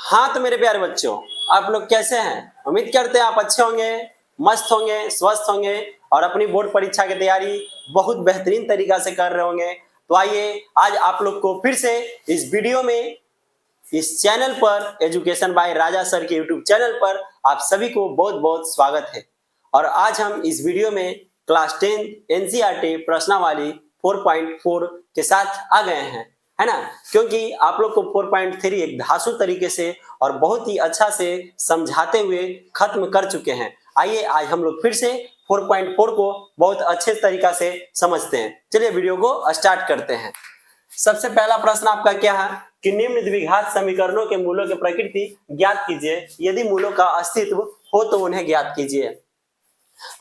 हाँ तो मेरे प्यारे बच्चों, आप लोग कैसे हैं? उम्मीद करते हैं आप अच्छे होंगे, मस्त होंगे, स्वस्थ होंगे और अपनी बोर्ड परीक्षा की तैयारी बहुत बेहतरीन तरीका से कर रहे होंगे। तो आइए आज आप लोग को फिर से इस वीडियो में इस चैनल पर एजुकेशन बाय राजा सर के यूट्यूब चैनल पर आप सभी को बहुत बहुत स्वागत है। और आज हम इस वीडियो में क्लास 10 एनसीईआरटी प्रश्नावली 4.4 के साथ आ गए हैं, है ना? क्योंकि आप लोग को 4.3 एक धांसू तरीके से और बहुत ही अच्छा से समझाते हुए खत्म कर चुके हैं। आइए आज हम लोग फिर से 4.4 को बहुत अच्छे तरीका से समझते हैं। चलिए वीडियो को स्टार्ट करते हैं। सबसे पहला प्रश्न आपका क्या है कि निम्न द्विघात समीकरणों के मूलों की प्रकृति ज्ञात कीजिए। यदि मूलों का अस्तित्व हो तो उन्हें ज्ञात कीजिए।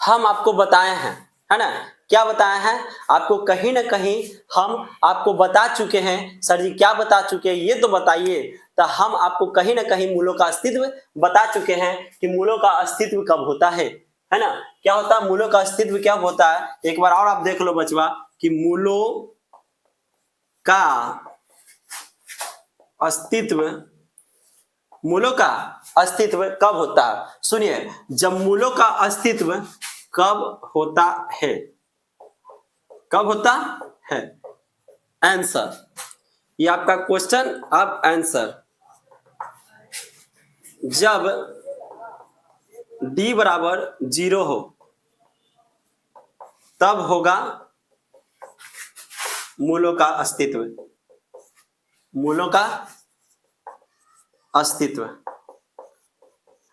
हम आपको बताए हैं, है ना? क्या बताया है आपको? कहीं ना कहीं हम आपको बता चुके हैं। सर जी क्या बता चुके हैं ये तो बताइए। तो हम आपको कहीं ना कहीं मूलों का अस्तित्व बता चुके हैं कि मूलों का अस्तित्व कब होता है ना? क्या होता है मूलों का अस्तित्व? क्या होता है एक बार और आप देख लो बचवा कि मूलों का अस्तित्व, मूलों का अस्तित्व कब होता है? सुनिए, जब मूलों का अस्तित्व कब होता है? कब होता है? आंसर, ये आपका क्वेश्चन। अब आंसर, जब d बराबर 0 हो तब होगा मूलों का अस्तित्व। मूलों का अस्तित्व,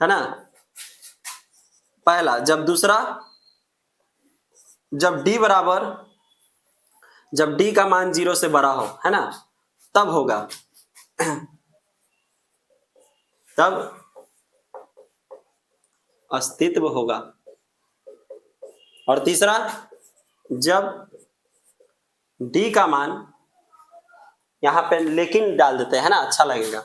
है ना? पहला। जब दूसरा, जब d का मान 0 से बड़ा हो, है ना, तब होगा तब अस्तित्व होगा। और तीसरा, जब d का मान, यहां पे लेकिन डाल देते हैं ना, अच्छा लगेगा।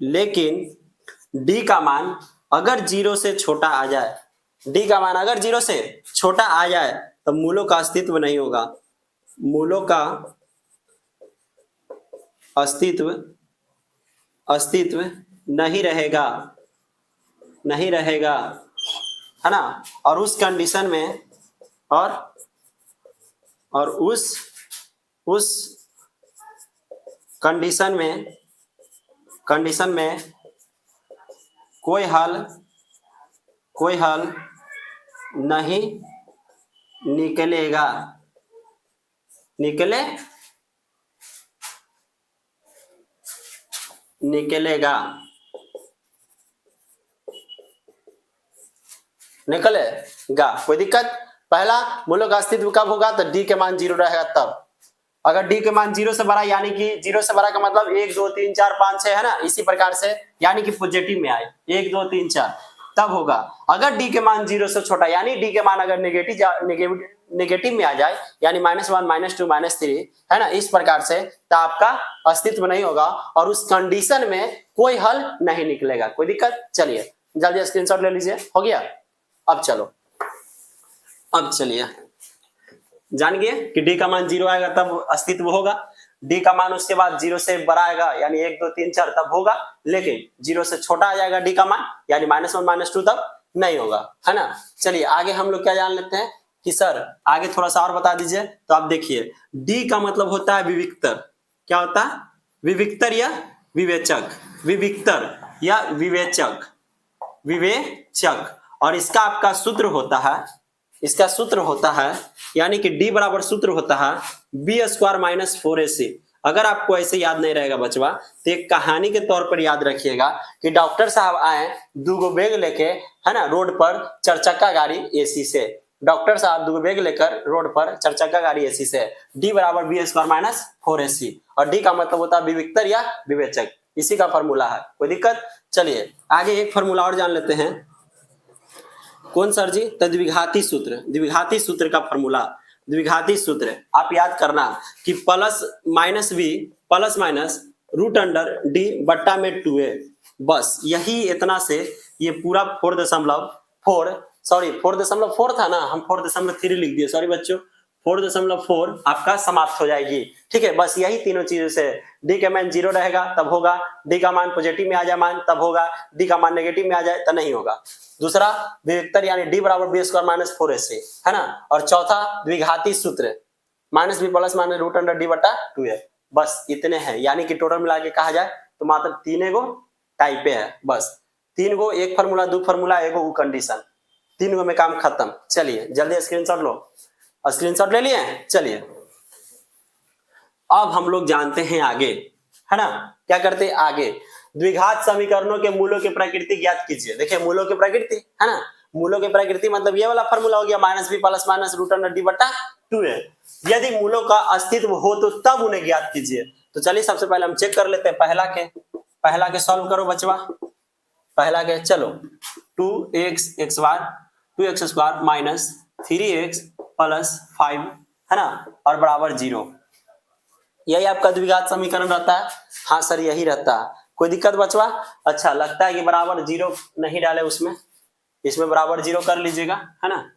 लेकिन d का मान अगर 0 से छोटा आ जाए, d का मान अगर 0 से छोटा आ जाए तो मूलों का अस्तित्व नहीं होगा। मूलों का अस्तित्व नहीं रहेगा, है ना? और उस कंडीशन में और उस कंडीशन में कोई हल नहीं निकलेगा। कोई दिक्कत? पहला, मूलों का अस्तित्व कब होगा? तो d के मान 0 रहेगा तब। अगर d के मान 0 से बड़ा, यानी कि 0 से बड़ा का मतलब 1 2 3 4 5 6, है ना? इसी प्रकार से, यानी कि पॉजिटिव में आए 1 2 3 4, तब होगा। अगर d के मान 0 से छोटा, यानी d के मान अगर नेगेटिव में आ जाए, यानी -1 -2 -3, है ना, इस प्रकार से, तो आपका अस्तित्व नहीं होगा और उस कंडीशन में कोई हल नहीं निकलेगा। कोई दिक्कत? चलिए जल्दी स्क्रीनशॉट ले लीजिए। हो गया? अब चलो, अब चलिए, जान गए कि d का मान 0 आएगा तब अस्तित्व होगा। d का मान उसके बाद 0 से बड़ा आएगा, यानी 1 2 3 4, तब होगा। लेकिन 0 से छोटा आ जाएगा d का मान, यानी -1 -2, तब नहीं होगा, है ना? चलिए आगे हम लोग क्या जान लेते हैं कि सर आगे थोड़ा सा और बता दीजिए। तो आप देखिए, d का मतलब होता है विविक्तर। क्या होता है? विविक्तर या विवेचक। विविक्तर या विवेचक। और इसका आपका सूत्र होता है, यानी कि d बराबर सूत्र होता है b² - 4ac। अगर आपको ऐसे याद नहीं रहेगा बचवा, तो एक कहानी के तौर पर याद रखिएगा कि डॉक्टर साहब आए 2 बैग लेके, है ना, रोड पर 4 चक्का गाड़ी एसी से। डॉक्टर साहब 2 बैग लेकर रोड पर 4 चक्का गाड़ी एसी से, d बराबर b² - 4ac। और d का मतलब होता है विविक्तर या विवेचक। इसी का फॉर्मूला है। कोई दिक्कत? चलिए आगे एक फॉर्मूला और जान लेते हैं। कौन सर जी? तो द्विघाती सूत्र का फॉर्मूला। द्विघाती सूत्र आप याद करना कि प्लस √d बट्टा में 2a, बस यही इतना से ये पूरा 4.4 था ना, हम 4.3 लिख दिए, सॉरी बच्चों, 4.4 आपका समाप्त हो जाएगी। ठीक है, बस यही तीनों चीजों से डी का मान 0 रहेगा तब होगा, डी का मान पॉजिटिव में आ जाए मान तब होगा, डी का मान नेगेटिव में आ जाए तो नहीं होगा। दूसरा विविक्तर यानी डी बराबर बी स्क्वायर माइनस 4ac है ना। और चौथा द्विघाती सूत्र minus B plus minus root under D बटा 2a। बस इतने हैं, यानी कि टोटल मिला के कहा जाए तो मात्र 3 गो टाइप है। बस 3 गो, एक फार्मूला, 2 फार्मूला, एगो वो कंडीशन, 3 गो में काम खत्म। चलिए जल्दी स्क्रीनशॉट लो। स्क्रीनशॉट ले लिए? चलिए अब हम लोग जानते हैं आगे, है ना, क्या करते हैं आगे, द्विघात समीकरणों के मूलों की प्रकृति ज्ञात कीजिए। देखिए मूलों की प्रकृति है ना, मूलों की प्रकृति मतलब ये वाला फार्मूला हो गया minus B plus minus root under D बटा 2a। यदि मूलों का अस्तित्व हो तो तब उन्हें ज्ञात कीजिए। तो चलिए सबसे पहले हम चेक कर लेते हैं पहला के सॉल्व करो बचवा। पहला के चलो 2x square minus 3x plus 5 है ना और बराबर 0। यही आपका द्विघात समीकरण रहता है। हाँ सर यही रहता है, कोई दिक्कत बचवा? अच्छा लगता है कि बराबर 0 नहीं डाले उसमें, इसमें बराबर 0 कर लीजिएगा, है ना,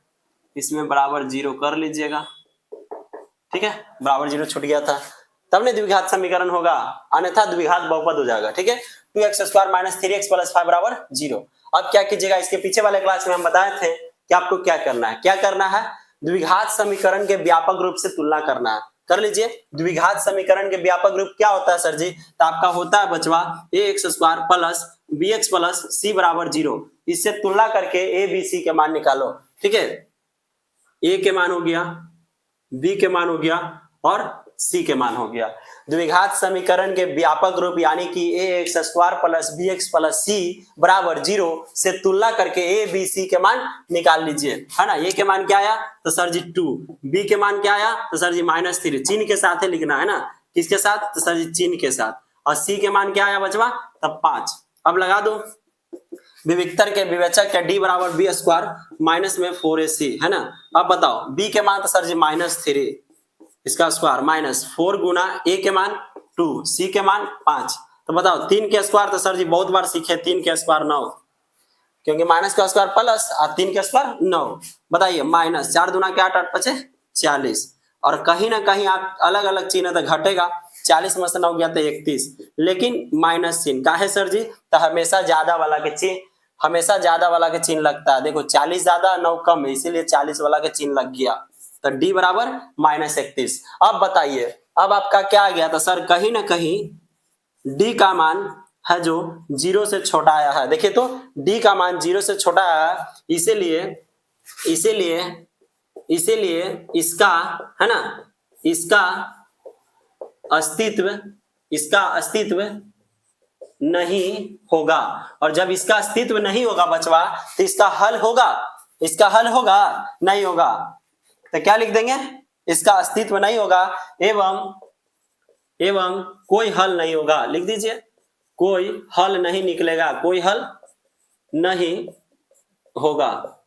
इसमें बराबर 0 कर लीजिएगा। ठीक है, बराबर 0 छूट गया था तब नहीं द्विघात समीकरण होगा, अन्यथा द्विघात बहुपद हो जाएगा। ठीक है, 2x square minus 3x plus 5 बराबर 0। अब क्या कीजिएगा, इसके पीछे वाले क्लास में हम बताए थे कि आपको क्या करना है, द्विघात समीकरण के व्यापक रूप से तुलना करना है। कर लीजिए, द्विघात समीकरण के व्यापक रूप क्या होता है सर जी? तो आपका होता है बचवा ax square plus bx plus c बराबर 0। इससे तुलना करके a b c के मान निकालो। ठीक है, a के मान हो गया, b के मान हो गया और c के मान हो गया। द्विघात समीकरण के व्यापक रूप यानी कि ax square plus bx plus c बराबर 0 से तुलना करके a b c के मान निकाल लीजिए, है ना। a के मान क्या आया तो सर जी 2, b के मान क्या आया तो सर जी -3, चिन्ह के साथ ही लिखना है ना, किसके साथ तो सर जी चिन्ह के साथ। और c के मान क्या आया बचवा तब 5। अब लगा दो विविक्तर के विवेचक के d बराबर बी स्क्वायर माइनस में 4ac है ना। अब बताओ b के मान तो सर जी -3 इसका स्क्वायर माइनस 4 गुना a के मान 2, c के मान 5। तो बताओ 3 के स्क्वायर तो सर जी बहुत बार सीखे, 3 के स्क्वायर 9, क्योंकि माइनस का स्क्वायर प्लस और 3 के स्क्वायर 9। बताइए माइनस 4 दूना के 8, 8 पचे 40। और कहीं ना कहीं आप अलग अलग चिन्ह तो घटेगा, 40 में से 9 गया तो 31, लेकिन माइनस चिन्ह का है सर जी, तो हमेशा ज्यादा वाला के चिन्ह लगता है। देखो 40 ज्यादा 9 कम है, इसीलिए 40 वाला के चिन्ह लग गया, तो d बराबर -31। अब बताइए अब आपका क्या आ गया था सर, कहीं ना कहीं d का मान है जो 0 से छोटा आया है। देखिए तो d का मान 0 से छोटा आया है, इसीलिए इसका है ना, इसका अस्तित्व नहीं होगा। और जब इसका अस्तित्व नहीं होगा बचवा तो इसका हल होगा नहीं होगा। तो क्या लिख देंगे, इसका अस्तित्व नहीं होगा एवं कोई हल नहीं होगा। लिख दीजिए कोई हल नहीं निकलेगा, कोई हल नहीं होगा।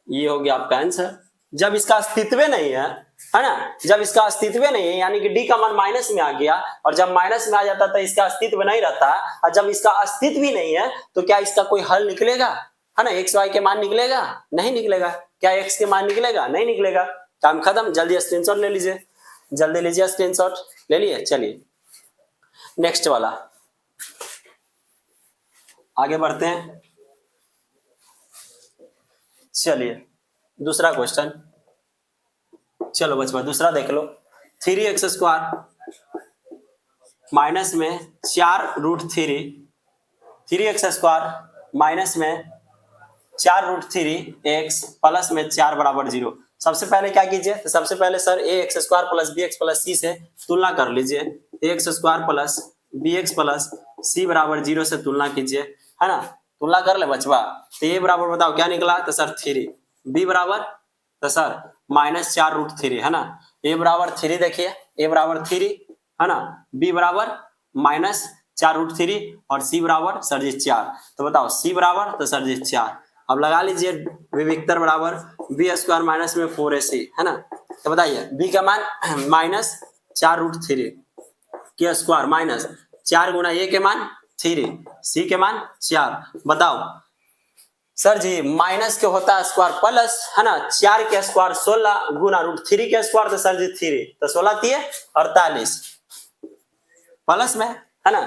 ये हो गया आपका आंसर। जब इसका अस्तित्व नहीं है ना, जब इसका अस्तित्व नहीं है यानी कि डी का मान माइनस में आ गया, और जब माइनस में आ जाता तो इसका अस्तित्व नहीं रहता, और जब इसका अस्तित्व ही नहीं है तो क्या इसका कोई हल निकलेगा, है ना। एक्स वाई के मान निकलेगा नहीं निकलेगा, क्या एक्स के मान निकलेगा नहीं निकलेगा। काम खत्म। जल्दी स्क्रीनशॉट ले लीजिए, जल्दी लीजिए स्क्रीनशॉट ले लिए। चलिए नेक्स्ट वाला आगे बढ़ते हैं। चलिए दूसरा क्वेश्चन, चलो बच्चा दूसरा देख लो। 3x स्क्वायर माइनस में 4√3, 3x स्क्वायर माइनस में 4√3x प्लस में 4 बराबर 0। सबसे पहले क्या कीजिए, तो सबसे पहले sir ax square plus bx plus c से तुलना कर लीजिए। ax square plus bx plus c बराबर 0 से तुलना कीजिए, है ना। तुलना कर ले बचवा, तो a बराबर बताओ क्या निकला, तो सर 3, b बराबर तो सर -4√3 है ना। a बराबर 3 देखिए, a बराबर 3 है ना, b बराबर -4√3 और c बराबर सर जी 4। तो बताओ c बराबर तो सर जी 4। अब लगा लीजिए विविक्तर बराबर b स्क्वायर माइनस में 4ac है ना। तो बताइए b का मान -4√3 के स्क्वायर माइनस 4 गुना a के मान 3, c के मान 4। बताओ सर जी माइनस के होता है स्क्वायर प्लस, है ना, 4 के स्क्वायर 16 गुना √3 के स्क्वायर, तो सर जी 3 तो 16 3 48 प्लस में, है ना,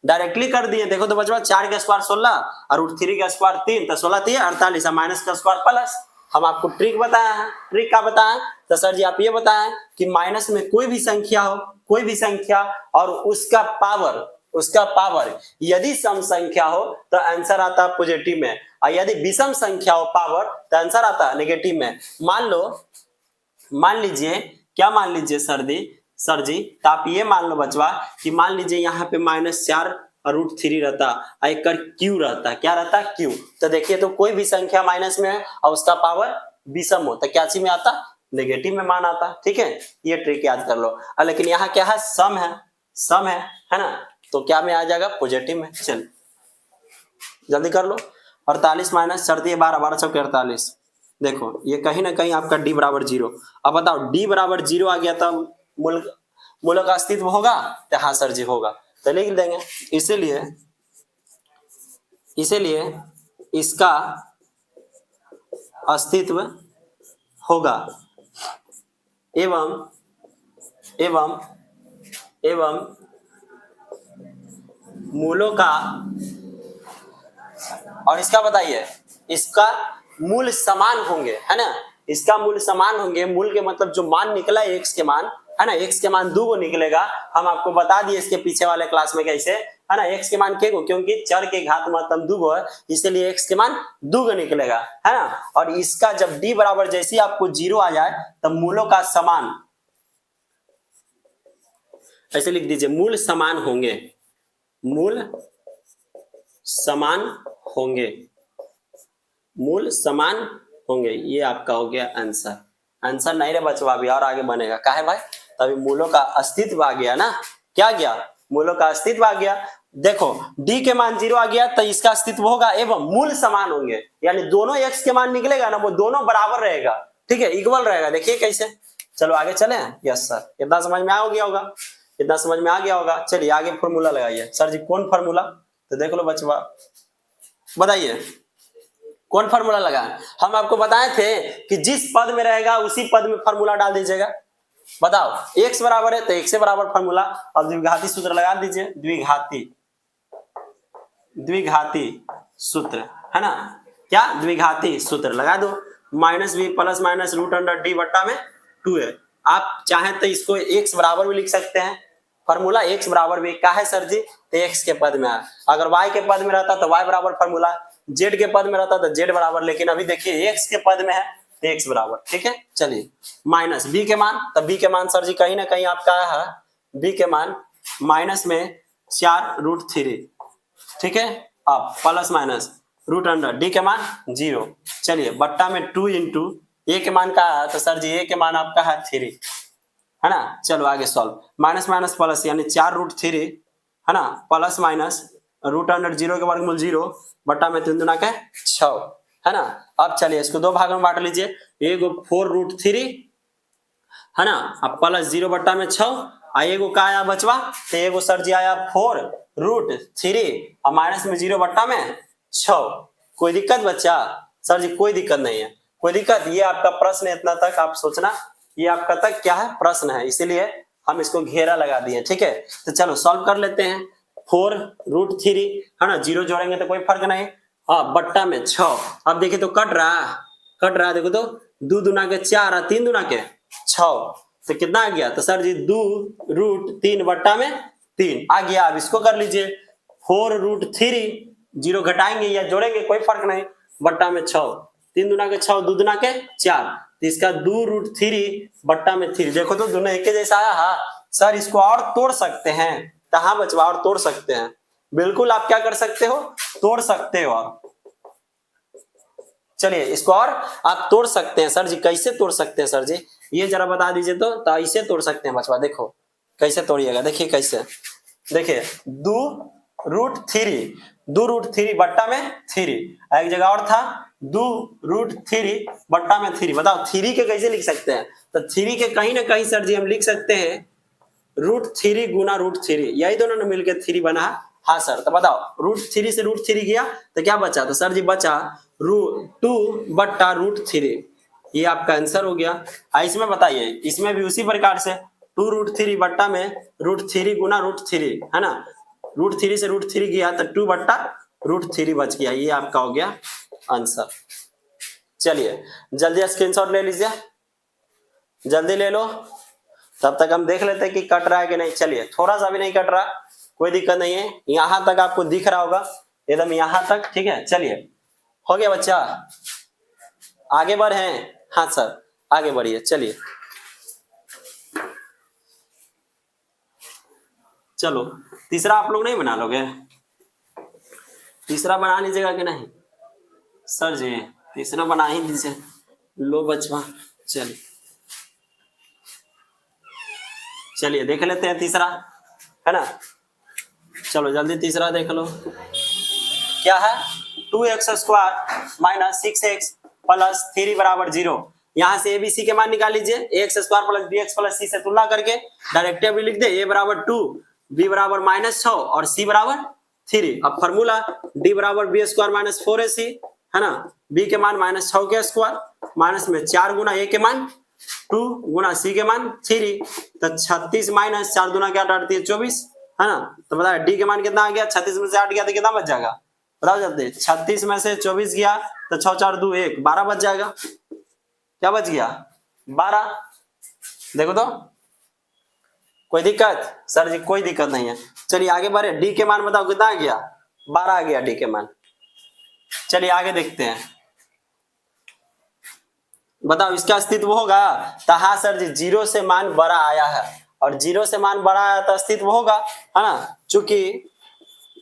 डायरेक्टली कर दिए। देखो तो बचवा 4 के स्क्वायर 16 और √3 का स्क्वायर 3, तो 16 3 48 माइनस का स्क्वायर प्लस। हम आपको ट्रिक बताया है, ट्रिक क्या बताया, तो सर जी आप ये बताएं कि माइनस में कोई भी संख्या हो, कोई भी संख्या और उसका पावर यदि सम संख्या हो तो आंसर आता है पॉजिटिव में, और यदि विषम संख्या हो पावर तो आंसर आता है नेगेटिव में। मान लीजिए क्या, मान लीजिए सर जी तो आप ये मान लो बचवा कि मान लीजिए यहाँ पे -4 और √3 रहता और एक क्यू रहता, क्या रहता क्यू। तो देखिए तो कोई भी संख्या माइनस में है और उसका पावर विषम हो तो क्या चीज में आता, नेगेटिव में मान आता। ठीक है, ये ट्रिक याद कर लो। लेकिन यहाँ क्या है, सम है ना, तो क्या में आ जाएगा, पॉजिटिव में। चल जल्दी कर लो। 48 माइनस 4 12 12 चौके 48। देखो ये कहीं ना कहीं आपका d बराबर 0। अब बताओ d बराबर 0 आ गया तब मूल का अस्तित्व होगा, तो हाँ सर जी होगा, तो लिख देंगे। इसीलिए इसका अस्तित्व होगा एवं मूलों का, और इसका बताइए इसका मूल समान होंगे, है ना, इसका मूल समान होंगे। मूल के मतलब जो मान निकला है x के मान, है ना, x के मान 2 को निकलेगा। हम आपको बता दिए इसके पीछे वाले क्लास में कैसे, है ना, x के मान के को, क्योंकि चर के घात मतलब 2 है, इसलिए x के मान 2 को निकलेगा, है ना। और इसका जब d बराबर जैसे आपको 0 आ जाए तब मूलों का समान, ऐसे लिख दीजिए, मूल समान होंगे, ये आपका हो गया आंसर नहीं रे बचवा, अभी और आगे बनेगा। काहे भाई, तभी मूलों का अस्तित्व आ गया ना, क्या गया, मूलों का अस्तित्व आ गया। देखो d के मान 0 आ गया तो इसका अस्तित्व होगा एवं मूल समान होंगे, यानी दोनों x के मान निकलेगा ना, वो दोनों बराबर रहेगा, ठीक है, इक्वल रहेगा। देखिए कैसे, चलो आगे चले। यस सर, इतना समझ में आ गया होगा। चलिए आगे फॉर्मूला लगाइए। सर जी कौन फॉर्मूला, तो देख लो बचवा, बताइए कौन फार्मूला लगा। हम आपको बताए थे कि जिस पद में रहेगा उसी पद में फार्मूला डाल दीजिएगा। बताओ x बराबर है तो x से बराबर फार्मूला, अब द्विघाती सूत्र लगा दीजिए, द्विघाती सूत्र, है ना, क्या द्विघाती सूत्र लगा दो। -b प्लस माइनस √d बट्टा में 2 है। आप चाहें तो इसको x बराबर भी लिख सकते हैं, फार्मूला x बराबर भी का है सर जी, तो x के पद में है। अगर y के पद में रहता तो y बराबर फार्मूला, z के पद में रहता तो z बराबर, लेकिन अभी देखिए x के पद में है तो x बराबर। ठीक है, चलिए माइनस b के मान, तब b के मान सर जी कहीं ना कहीं आपका है, b के मान माइनस में 4√3, ठीक है, अब प्लस माइनस √d के मान 0। चलिए बट्टा में 2 इंटू a के मान का है, तो सर जी a के मान आपका है 3, है ना। चलो आगे सॉल्व, माइनस माइनस प्लस यानी 4√3, है ना, प्लस माइनस √0 के वर्गमूल 0 बट्टा में 3 दूना के 6, है ना। अब चलिए इसको 2 भागों में बांट लीजिए, एगो 4√3, है ना, अब प्लस 0 बट्टा में 6, एगो का आया बचवा, तो एगो सर जी आया 4√3 और माइनस में 0 बट्टा में 6। कोई दिक्कत बच्चा, सर जी कोई दिक्कत नहीं है, कोई दिक्कत, ये आपका प्रश्न है, इतना तक आप सोचना, ये आपका तक क्या है, प्रश्न है, इसीलिए हम इसको घेरा लगा दिए। ठीक है, तो चलो सॉल्व कर लेते हैं। 4√3, है ना, 0 जोड़ेंगे तो कोई फर्क नहीं, हाँ, बट्टा में 6। अब देखिए तो कट रहा, देखो तो 2 दूना के 4 और 3 दूना के 6, तो कितना आ गया, तो सर जी 2√3 बट्टा में 3 आ गया। अब इसको कर लीजिए, 4√3, 0 घटाएंगे या जोड़ेंगे कोई फर्क नहीं, बट्टा में 6, 3 दूना के 6, 2 दूना के 4, तो इसका 2√3 बट्टा में 3। देखो तो दोनों एक जैसा आया। हाँ सर इसको और तोड़ सकते हैं, तो हाँ बचवा और तोड़ सकते हैं, बिल्कुल आप क्या कर सकते हो, तोड़ सकते हो। चलिए इसको और आप तोड़ सकते हैं। सर जी कैसे तोड़ सकते हैं सर जी, ये जरा बता दीजिए तो ऐसे तोड़ सकते हैं बचवा, देखो कैसे तोड़िएगा, देखिए कैसे, देखिए 2√3 बट्टा में 3, एक जगह और था 2√3 बट्टा में 3। बताओ 3 के कैसे लिख सकते हैं, तो 3 के कहीं ना कहीं सर जी हम लिख सकते हैं √3 गुना √3, यही दोनों ने मिलकर 3 बना। हाँ सर, तो बताओ √3 से √3 गया तो क्या बचा, तो सर जी बचा 2/√3, ये आपका आंसर हो गया। इसमें बताइए, इसमें भी उसी प्रकार से 2√3 बट्टा में √3 गुना √3 है ना, √3 से √3 गया तो 2/√3 बच गया, ये आपका हो गया आंसर। चलिए जल्दी स्क्रीनशॉट ले लीजिए, जल्दी ले लो, तब तक हम देख लेते हैं कि कट रहा है कि नहीं। चलिए थोड़ा सा भी नहीं कट रहा, कोई दिक्कत नहीं है, यहां तक आपको दिख रहा होगा एकदम यहां तक, ठीक है। चलिए हो गया बच्चा, आगे बढ़े। हाँ सर आगे बढ़िए। चलिए चलो तीसरा आप लोग नहीं बना लोगे, तीसरा बना लीजिएगा कि नहीं सर जी, तीसरा बना ही दीजिए, लो बचवा। चलिए चलिए देख लेते हैं तीसरा, है ना। चलो जल्दी तीसरा देख लो, क्या है 2x² - 6x + 3 = 0। यहाँ से ABC के मान निकाल लीजिए, ax² + bx + c से तुलना करके डायरेक्टली भी लिख दे, a = 2, b = -6 और c = 3। अब फॉर्मूला d = b² - 4ac है ना, b के मान -6 के स्क्वायर, माइनस में 4 गुना a के मान 2 गुना c के मान 3, तो 36 - 4 दूना क्या 8 = 24 है ना। तो बताया d के मान कितना आ गया, 36 में से 8 गया तो कितना बच जाएगा, बताओ जल्दी। 36 में से 24 गया तो 6 4 2 1, 12 बच जाएगा। क्या बच गया 12, देखो तो कोई दिक्कत सर जी, कोई दिक्कत नहीं है। चलिए आगे बढ़े, डी के मान बताओ कितना आ गया, 12 आ गया डी के मान। चलिए आगे देखते हैं, बताओ इसका अस्तित्व होगा, तो हाँ सर जी, 0 से मान बड़ा आया है और 0 से मान बड़ा आया तो अस्तित्व होगा, है ना, चूंकि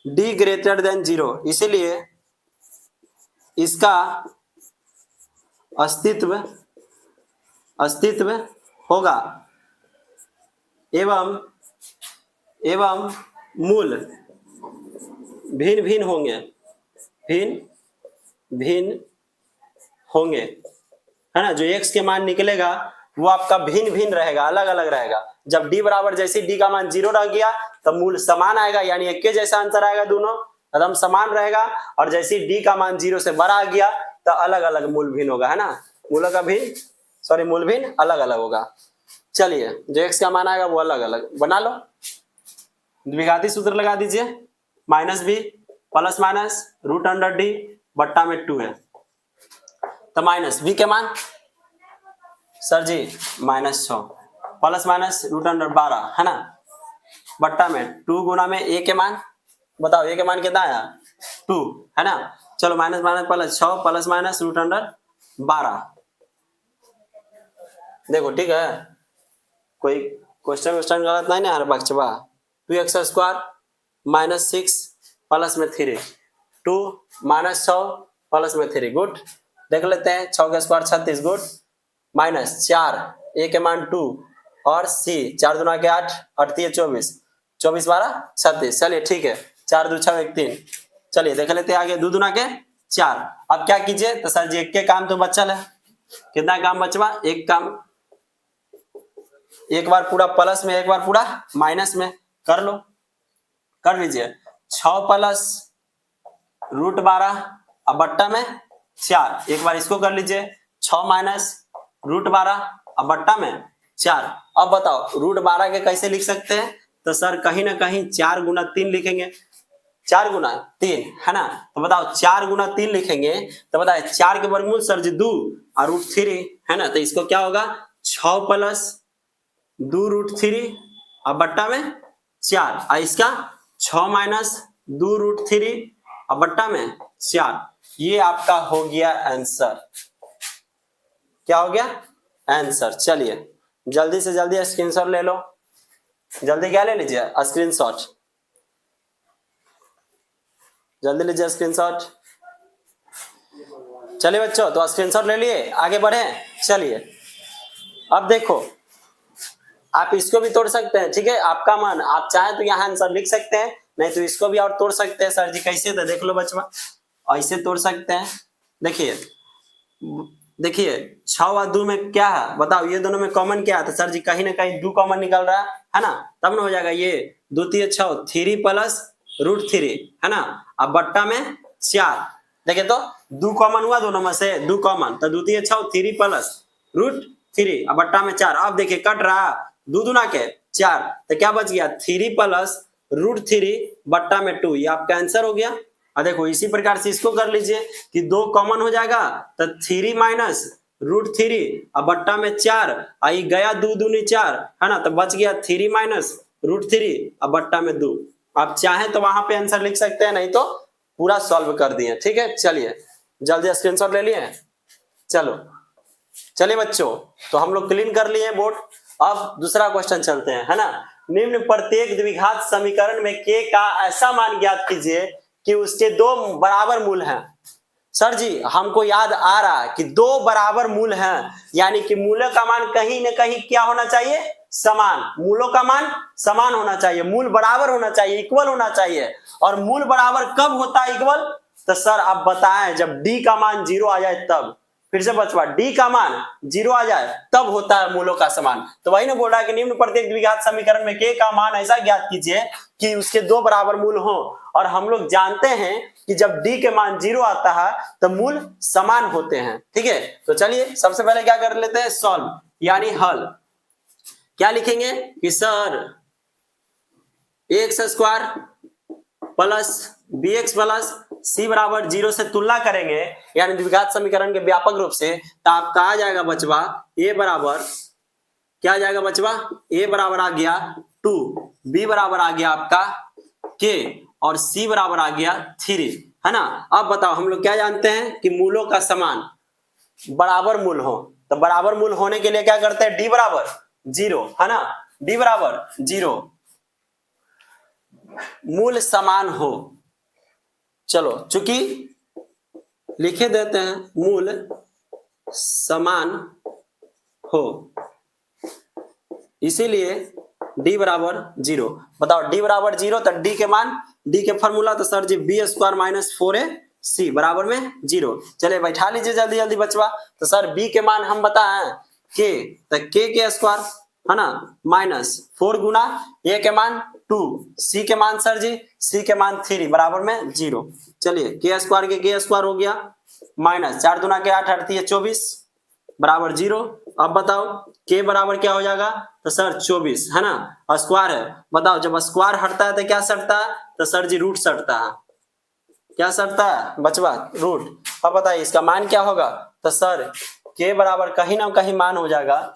d > 0 इसीलिए इसका अस्तित्व होगा एवं मूल भिन्न भिन्न होंगे, है ना। जो x के मान निकलेगा वो आपका भिन्न रहेगा, अलग अलग रहेगा। जब d बराबर, जैसे d का मान 0 रह गया तो मूल समान आएगा, यानी एक के जैसा आंसर आएगा, दोनों एकदम समान रहेगा। और जैसे d का मान 0 से बड़ा आ गया तो अलग अलग मूल भिन्न होगा, है ना, मूल भिन्न अलग अलग होगा। चलिए जो x का मान आएगा वो अलग अलग बना लो, द्विघाती सूत्र लगा दीजिए, -b + √d बट्टा में 2 है, तो -b के मान सर जी -6 + √12 है ना, बट्टा में 2 गुना में a के मान, बताओ a के मान कितना आया 2 है ना। चलो माइनस प्लस 6 + √12, देखो ठीक है, कोई क्वेश्चन गलत नहीं ना, हर बच्चा 2x² - 6 प्लस में 3, 2 -6 प्लस में 3, गुड। देख लेते हैं, 6 का स्क्वायर 36, गुड, -4 a के मान 2 और c 4 दूना के 8, 8 × 24, 24 12 36। चलिए ठीक है, 4 2 6 1 3। चलिए देख लेते हैं आगे, 2 दूना के 4। अब क्या कीजिए, तो सर जी एक के काम तो बचल है, कितना काम बचवा, एक काम, एक बार पूरा प्लस में एक बार पूरा माइनस में कर लो, कर लीजिए। 6 + √12 अब बट्टा में 4, एक बार इसको कर लीजिए, 6 - √12 अब बट्टा में 4। अब बताओ √12 के कैसे लिख सकते हैं, तो सर कहीं ना कहीं 4 गुना 3 लिखेंगे, 4 गुना 3 है ना। तो बताओ 4 गुना 3 लिखेंगे तो बताए 4 के वर्गमूल सर जी 2 और √3 है ना, तो इसको क्या होगा 6 + 2√3 अब बट्टा में 4, और इसका 6 - 2√3 अब बट्टा में 4। ये आपका हो गया आंसर, क्या हो गया आंसर। चलिए जल्दी से जल्दी स्क्रीनशॉट ले लो, जल्दी क्या ले लीजिए स्क्रीनशॉट, जल्दी लीजिए स्क्रीनशॉट। चलिए बच्चों, तो स्क्रीनशॉट ले लिए, आगे बढ़े। चलिए अब देखो, आप इसको भी तोड़ सकते हैं, ठीक है, आपका मन, आप चाहे तो यहाँ आंसर लिख सकते हैं, नहीं तो इसको भी और तोड़ सकते हैं। सर जी कैसे, तो देख लो बच्चा, ऐसे तोड़ सकते हैं। देखिए 6 और 2 में क्या है, बताओ ये दोनों में कॉमन क्या है, तो सर जी कहीं ना कहीं 2 कॉमन निकल रहा है ना, तब ना हो जाएगा ये 2 3 6 3 + √3 है ना, अब बट्टा में 4। देखिए तो दो कॉमन हुआ दोनों में से, दो कॉमन तो द्वितीय 6 3 प्लस रूट 3 अब बट्टा में 4। अब देखिए कट रहा दो दूना के 4 तो क्या बच गया 3 प्लस रूट 3 बट्टा में 2, ये आपका आंसर हो गया। और देखो इसी प्रकार से इसको कर लीजिए कि 2 कॉमन हो जाएगा तो 3 माइनस रूट 3 अब बट्टा में 4 आई गया 2 दूनी 4 है ना, तो बच गया 3 माइनस रूट 3 अब बट्टा में 2। आप चाहें तो वहां पे आंसर लिख सकते हैं, नहीं तो पूरा सॉल्व कर दिए। ठीक है, चलिए जल्दी स्क्रीनशॉट ले लिए। चलो चलिए बच्चों, तो हम लोग क्लीन कर लिए बोर्ड। अब दूसरा क्वेश्चन चलते हैं, है ना। निम्न प्रत्येक द्विघात समीकरण में k का ऐसा मान ज्ञात कीजिए कि उसके दो बराबर मूल हैं। सर जी हमको याद आ रहा है कि दो बराबर मूल हैं, यानी कि मूलों का मान कहीं न कहीं क्या होना चाहिए, समान। मूलों का मान समान होना चाहिए, मूल बराबर होना चाहिए, इक्वल होना चाहिए। और मूल बराबर कब होता है इक्वल, तो सर आप बताएं जब d का मान 0 आ जाए तब। फिर से बचवा, d का मान 0 आ जाए तब होता है मूलों का समान। तो वही ना बोल रहा है कि निम्न प्रत्येक द्विघात समीकरण में k का मान ऐसा ज्ञात कीजिए कि उसके दो बराबर मूल हो। और हम लोग जानते हैं कि जब d के मान 0 आता है तो मूल समान होते हैं। ठीक है, तो चलिए सबसे पहले क्या कर लेते हैं, सॉल्व यानी हल। क्या लिखेंगे कि sir X square plus B X plus C बराबर 0 से तुलना करेंगे, यानी द्विघात समीकरण के व्यापक रूप से, तो आपका आ जाएगा बचवा ए बराबर क्या आ जाएगा बचवा, ए बराबर आ गया 2, बी बराबर आ गया आपका के और सी बराबर आ गया 3, है ना। अब बताओ हम लोग क्या जानते हैं कि मूलों का समान बराबर मूल हो, तो बराबर मूल होने के लिए क्या करते हैं, डी बराबर 0, है ना, डी बराबर 0, मूल समान हो। चलो चूंकि लिखे देते हैं मूल समान हो, इसीलिए d बराबर 0। बताओ d बराबर 0 तो d के मान, d के फॉर्मूला तो sir ji B square minus 4ac बराबर में 0। चलिए बैठा लीजिए जल्दी जल्दी बचवा। तो सर b के मान हम बताएं k, तो k के स्क्वायर है ना माइनस 4 गुना a के मान 2, c के मान सर जी c के मान 3 बराबर में 0। चलिए k स्क्वायर के k स्क्वायर हो गया माइनस 4 दूना के 8 अड़ती है 24 बराबर 0। अब बताओ k बराबर क्या हो जाएगा, तो सर 24, है ना, स्क्वायर है। बताओ जब स्क्वायर हटता है तो क्या सटता है, तो सर जी रूट सटता है। क्या सटता है बचवा, रूट। अब बताइए इसका मान क्या होगा, तो सर k बराबर कहीं ना कहीं मान हो जाएगा।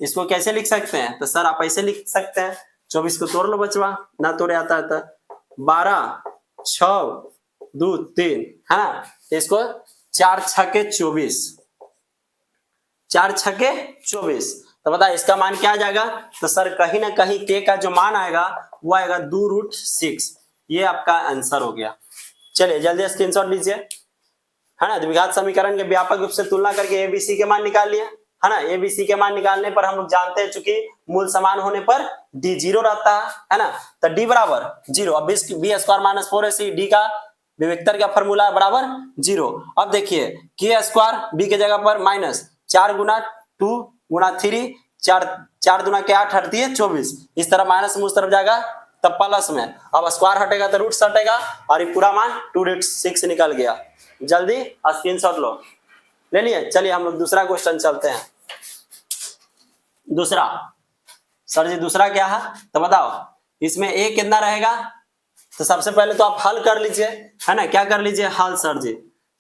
इसको कैसे लिख सकते हैं, तो सर आप ऐसे लिख सकते हैं, 24 को तोड़ लो बचवा, ना तोड़े आता है तो 12 6 2 3, है ना। इसको 4 छके 24, 4 छके 24, तो बता इसका मान क्या आ जाएगा, तो सर कहीं ना कहीं k का जो मान आएगा वो आएगा 2√6। ये आपका आंसर हो गया। चलिए जल्दी स्क्रीनशॉट लीजिए, है ना। द्विघात समीकरण के व्यापक रूप से तुलना करके abc के मान निकाल लिए, है ना। abc के मान निकालने पर हम लोग जानते हैं चूंकि मूल समान होने पर d 0 रहता है ना, तो d बराबर 0। अब B square minus 4ac, d का विवेक्तर का फॉर्मूला बराबर 0। अब देखिए k स्क्वायर b के जगह पर माइनस 4 गुना 2 गुना 3, 4 दूना के 8 हटती है 24, इस तरह माइनस में उस तरफ जाएगा तब प्लस में। अब स्क्वायर हटेगा तो रूट हटेगा और ये पूरा मान 2√6 निकल गया। जल्दी स्क्रीनशॉट लो, ले लिए। चलिए हम लोग दूसरा क्वेश्चन चलते हैं। दूसरा सर जी दूसरा क्या है, तो बताओ इसमें a कितना रहेगा, तो सबसे पहले तो आप हल कर लीजिए, है ना। क्या कर लीजिए हल सर जी,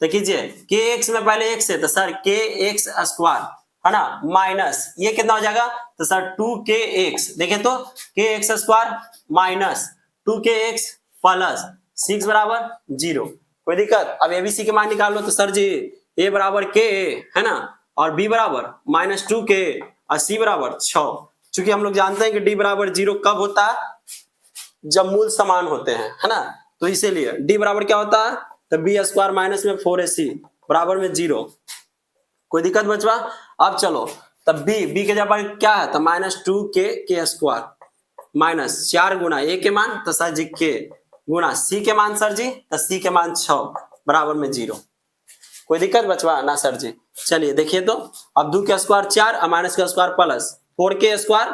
तो कीजिए kx में पहले x है तो सर kx स्क्वायर, है ना, माइनस ये कितना हो जाएगा, तो सर 2kx, देखिए तो kx square minus 2kx plus 6 बराबर 0। कोई दिक्कत। अब एबीसी के मान निकाल लो, तो सर जी a बराबर k है ना, और b बराबर माइनस 2k और c बराबर 6। चूंकि हम लोग जानते हैं कि d बराबर 0 कब होता है, जब मूल समान होते हैं, है ना, तो इसीलिए d बराबर क्या होता है, तो बी स्क्वायर माइनस में 4ac बराबर में 0। कोई दिक्कत बचवा। अब चलो तब b के जगह क्या है, तो minus 2k square minus 4 Guna a के मान तो सर जी k गुना c के मान सर जी तो c के मान 6 बराबर में 0। कोई दिक्कत बचवा ना सर जी। चलिए देखिए तो अब 2 का स्क्वायर 4 और माइनस का स्क्वायर प्लस 4k स्क्वायर,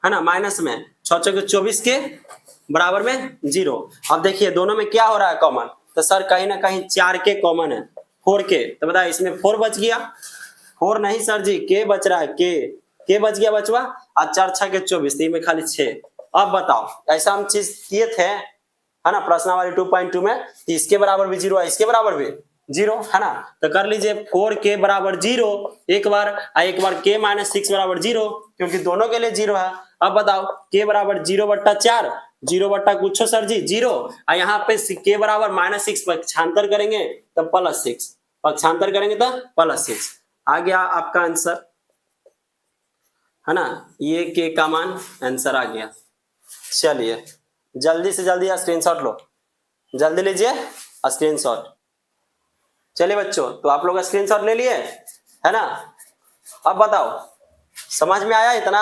है ना, माइनस में 6 चौके 24 के बराबर में 0। अब देखिए दोनों में क्या हो रहा है कॉमन, तो सर कहीं ना कहीं 4k कॉमन है, 4k, तो बताओ इसमें 4 बच गया, 4 नहीं सर जी, k बच रहा है, k बच गया बचवा, और 4 6 के 24, 3 में खाली 6। अब बताओ ऐसा हम चीज किए थे है ना प्रश्नावली 2.2 में, इसके बराबर भी 0 है, इसके बराबर भी 0 है ना, तो कर लीजिए 4k बराबर 0 एक बार k माइनस 6 बराबर 0, क्योंकि दोनों के लिए 0 है। अब बताओ k बराबर 0/4, 0 कुछ सर जी 0, और यहाँ पे k बराबर -6 पक्षांतर करेंगे तो +6, पक्षांतर करेंगे तो +6, आ गया आपका आंसर है ना, ये k का मान आंसर आ गया। चलिए जल्दी से जल्दी स्क्रीनशॉट लो, जल्दी लीजिए स्क्रीनशॉट। चलिए बच्चों, तो आप लोग स्क्रीनशॉट ले लिए है ना। अब बताओ समझ में आया इतना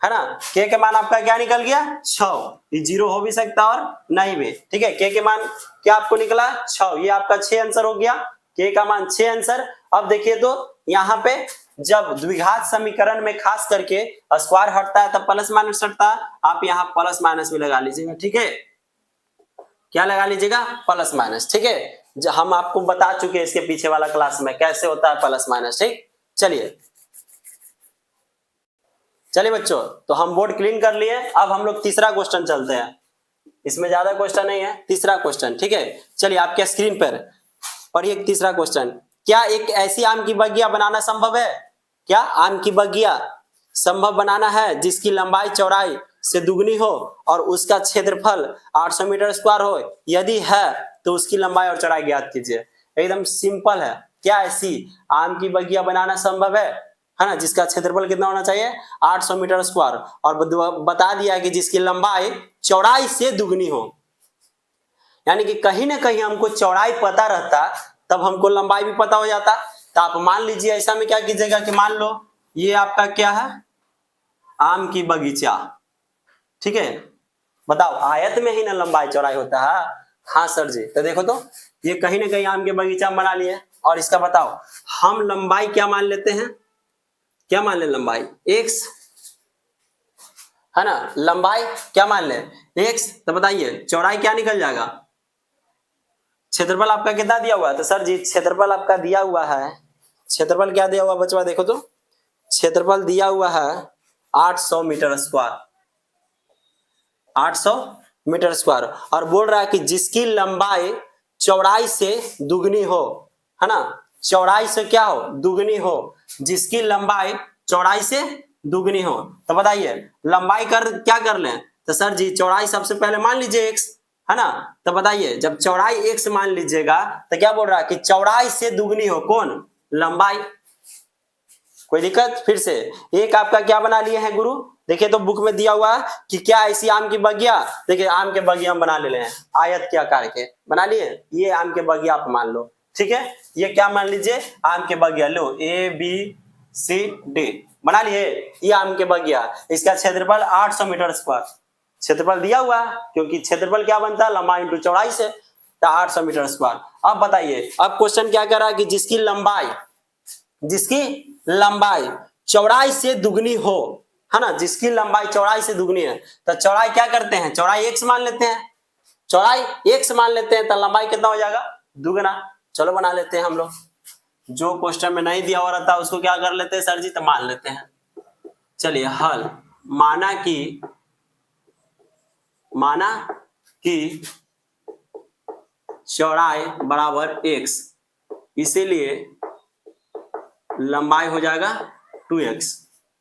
है ना, k के मान आपका क्या निकल गया 6, ये 0 हो भी सकता और नहीं भी, ठीक है। k के मान क्या आपको निकला 6, ये आपका 6 आंसर हो गया, k का मान 6 आंसर। अब देखिए तो यहाँ पे जब द्विघात समीकरण में खास करके स्क्वायर हटता है तब प्लस माइनस हटता है, आप यहाँ प्लस माइनस भी लगा लीजिएगा, ठीक है। क्या लगा लीजिएगा प्लस माइनस, ठीक है। हम आपको बता चुके हैं इसके पीछे वाला क्लास में कैसे होता है प्लस माइनस, ठीक। चलिए चलिए बच्चों, तो हम बोर्ड क्लीन कर लिए, अब हम लोग तीसरा क्वेश्चन चलते हैं, इसमें ज्यादा क्वेश्चन नहीं है, तीसरा क्वेश्चन, ठीक है। चलिए आपके स्क्रीन पर पढ़िए तीसरा क्वेश्चन। क्या एक ऐसी आम की बगिया बनाना संभव है, क्या आम की बगिया संभव बनाना है जिसकी लंबाई चौड़ाई से दुगनी हो और उसका क्षेत्रफल 800 मीटर स्क्वायर हो, यदि है तो उसकी लंबाई और चौड़ाई ज्ञात कीजिए। एकदम सिंपल है, क्या ऐसी आम की बगिया बनाना संभव है ना, जिसका क्षेत्रफल कितना होना चाहिए 800 मीटर स्क्वायर, और बता दिया कि जिसकी लंबाई चौड़ाई से दुगनी हो, यानी कि कहीं ना कहीं हमको चौड़ाई पता रहता तब हमको लंबाई भी पता हो जाता। तो आप मान लीजिए ऐसा में क्या कीजिएगा कि मान लो ये आपका क्या है आम की बगीचा, ठीक है। बताओ आयत में ही ना लंबाई चौड़ाई होता है, हाँ सर जी। तो देखो तो ये कहीं ना कहीं आम के बगीचा में बना लिए, और इसका बताओ हम लंबाई क्या मान लेते हैं, क्या मान ले लंबाई x है ना, लंबाई क्या मान ले x, तो बताइए चौड़ाई क्या निकल जाएगा, क्षेत्रफल आपका कितना दिया हुआ है, तो सर जी क्षेत्रफल आपका दिया हुआ है, क्षेत्रफल क्या दिया हुआ बच्चों देखो तो, क्षेत्रफल दिया हुआ है 800 मीटर स्क्वायर, 800 मीटर स्क्वायर, और बोल रहा है कि जिसकी लंबाई चौड़ाई से दुगनी हो, है ना, चौड़ाई से क्या हो दुगनी हो, जिसकी लंबाई चौड़ाई से दुगनी हो। तो बताइए लंबाई कर क्या कर लें, तो सर जी चौड़ाई सबसे पहले मान लीजिए x, है ना। तो बताइए जब चौड़ाई x मान लीजिएगा तो क्या बोल रहा है कि चौड़ाई से दुगनी हो कौन लंबाई, कोई दिक्कत। फिर से एक आपका क्या बना लिए हैं गुरु, देखिए तो बुक में दिया हुआ है कि क्या ऐसी आम की बगिया, देखिए आम के बगिया हम बना ले हैं, आयत के आकार के बना लिए, ये आम के बगिया आप मान लो, ठीक है। ये क्या मान लीजिए आम के बगिया, लो ABCD बना लिए, ये आम के बगिया, इसका क्षेत्रफल 800 मीटर स्क्वायर, क्षेत्रफल दिया हुआ है क्योंकि क्षेत्रफल क्या बनता है लंबाई इंटू चौड़ाई से, तो 800 मीटर स्क्वायर। अब बताइए अब क्वेश्चन क्या कर रहा है कि जिसकी लंबाई चौड़ाई से दुगनी हो, है ना, जिसकी लंबाई चौड़ाई से दुगनी है, तो चौड़ाई क्या करते हैं चौड़ाई x मान लेते हैं, चौड़ाई x मान लेते हैं, तो लंबाई कितना हो जाएगा दुगना। चलो बना लेते हैं हम लोग, जो क्वेश्चन में नहीं दिया हुआ रहता उसको क्या कर लेते हैं सर जी, तो मान लेते हैं। चलिए हल, माना कि चौड़ाई बराबर x, इसीलिए लंबाई हो जाएगा 2x,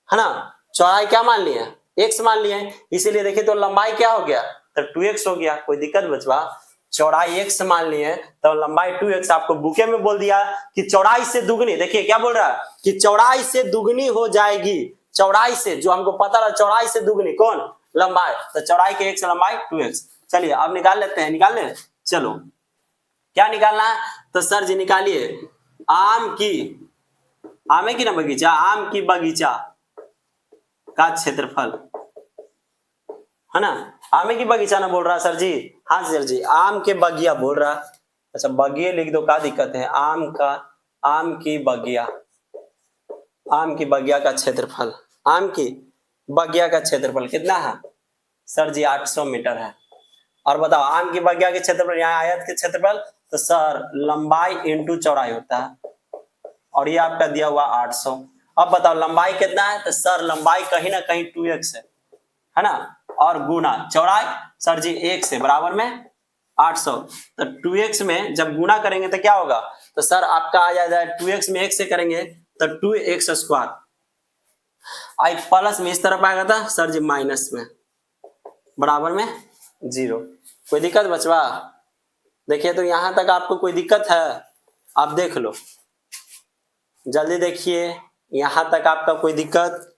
है ना। चौड़ाई क्या मान लिए x मान लिए, इसीलिए देखिए तो लंबाई क्या हो गया तो 2x हो गया, कोई दिक्कत बचवा। चौड़ाई x मान लिए तो लंबाई 2x, आपको बुके में बोल दिया कि चौड़ाई से दुगनी, देखिए क्या बोल रहा है कि चौड़ाई से दुगनी हो जाएगी, चौड़ाई से जो हमको पता रहा चौड़ाई से दुगनी कौन लंबाई, तो चौड़ाई के x लंबाई 2x। चलिए अब निकाल लेते हैं, निकाल ले, चलो क्या निकालना है, तो सर जी निकालिए आम की ना बगीचा, आम की बगीचा का क्षेत्रफल, है ना, आम की बगीचा ना बोल रहा सर जी, हाँ सर जी आम के बगिया बोल रहा, अच्छा बगिया लिख दो क्या दिक्कत है, आम की बगिया का क्षेत्रफल, आम की बगिया का क्षेत्रफल कितना है सर जी 800 मीटर है। और बताओ आम की बगिया के क्षेत्रफल, यहाँ आयत के क्षेत्रफल, तो सर लंबाई इंटू चौड़ाई होता है, और ये आपका दिया हुआ 800। अब बताओ लंबाई कितना है, तो सर लंबाई कहीं ना कहीं 2x है ना, और गुना चौड़ाई सर जी 1 से बराबर में 800। तो 2x में जब गुना करेंगे तो क्या होगा, तो सर आपका आ जाएगा 2x में 1 से करेंगे तो 2x स्क्वायर, आई प्लस में इस तरफ आएगा था सर जी माइनस में बराबर में 0। कोई दिक्कत बचवा? देखिए तो यहां तक आपको कोई दिक्कत है? आप देख लो जल्दी देखिए, यहां तक आपका कोई दिक्कत?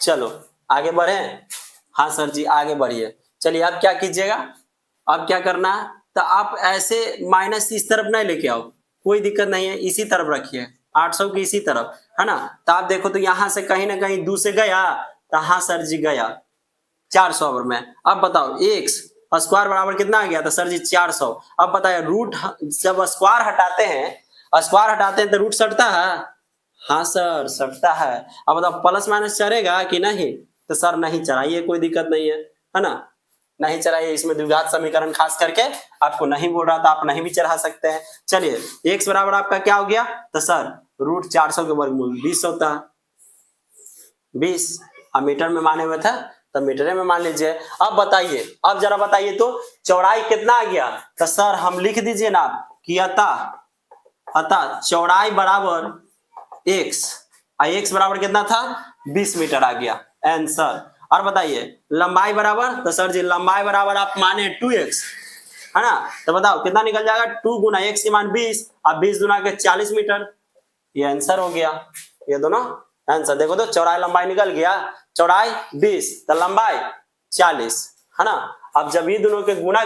चलो आगे बढ़े। हाँ सर जी आगे बढ़िए। चलिए अब क्या कीजिएगा, अब क्या करना है, तो आप ऐसे माइनस इस तरफ नहीं लेके आओ, कोई दिक्कत नहीं है, इसी तरफ रखिए 800 की इसी तरफ है ना। तो आप देखो तो यहां से कहीं ना कहीं 2 से गया, तो हाँ सर जी गया 400 में। अब बताओ x स्क्वायर बराबर कितना आ गया, तो सर जी 400। अब बताइए रूट जब स्क्वायर हटाते हैं तो रूट सटता है? हाँ सर सटता है। अब बताओ प्लस माइनस चढ़ेगा कि नहीं, तो सर नहीं चढ़ाइए, कोई दिक्कत नहीं है ना, नहीं चढ़ाइए। इसमें द्विघात समीकरण खास करके आपको नहीं बोल रहा था, आप नहीं भी चढ़ा सकते हैं। चलिए x बराबर आपका क्या हो गया, तो सर रूट 400 के वर्गमूल 20 होता है, 20 अब मीटर में माने हुए था तो मीटर में मान लीजिए। अब बताइए, अब जरा बताइए तो चौड़ाई कितना आ गया, तो सर हम लिख दीजिए ना कि अतः चौड़ाई बराबर x, x बराबर कितना था 20 मीटर आ गया आंसर। और बताइए लंबाई बराबर, तो सर जी लंबाई बराबर आप माने 2x है ना, तो बताओ कितना निकल जाएगा, 2 गुना x की मान 20, अब 20 गुना के 40 मीटर, ये आंसर हो गया। ये दोनों आंसर देखो तो चौड़ाई लंबाई निकल गया, चौड़ाई 20 तो लंबाई 40 है ना। अब जब ये दोनों के गुना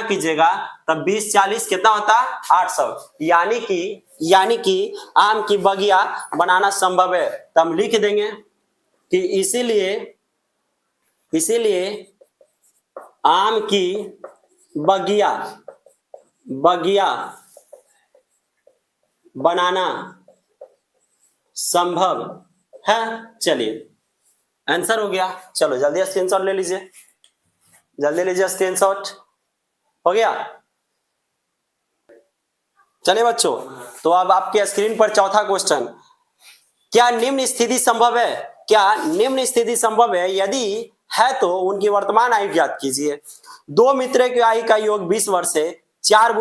कीजिएगा तब 20 40 कितना होता है 800, यानी कि आम की बगिया बनाना संभव है। तो हम लिख देंगे कि इसीलिए आम की बगिया बनाना संभव है। चलिए आंसर हो गया। चलो जल्दी स्क्रीनशॉट ले लीजिए, जल्दी लीजिए स्क्रीनशॉट, हो गया। चलिए बच्चों, तो अब आपके स्क्रीन पर चौथा क्वेश्चन, क्या निम्न स्थिति संभव है, यदि है तो उनकी वर्तमान आयु ज्ञात कीजिए। दो मित्रों की आयु का योग 20 वर्ष है, 4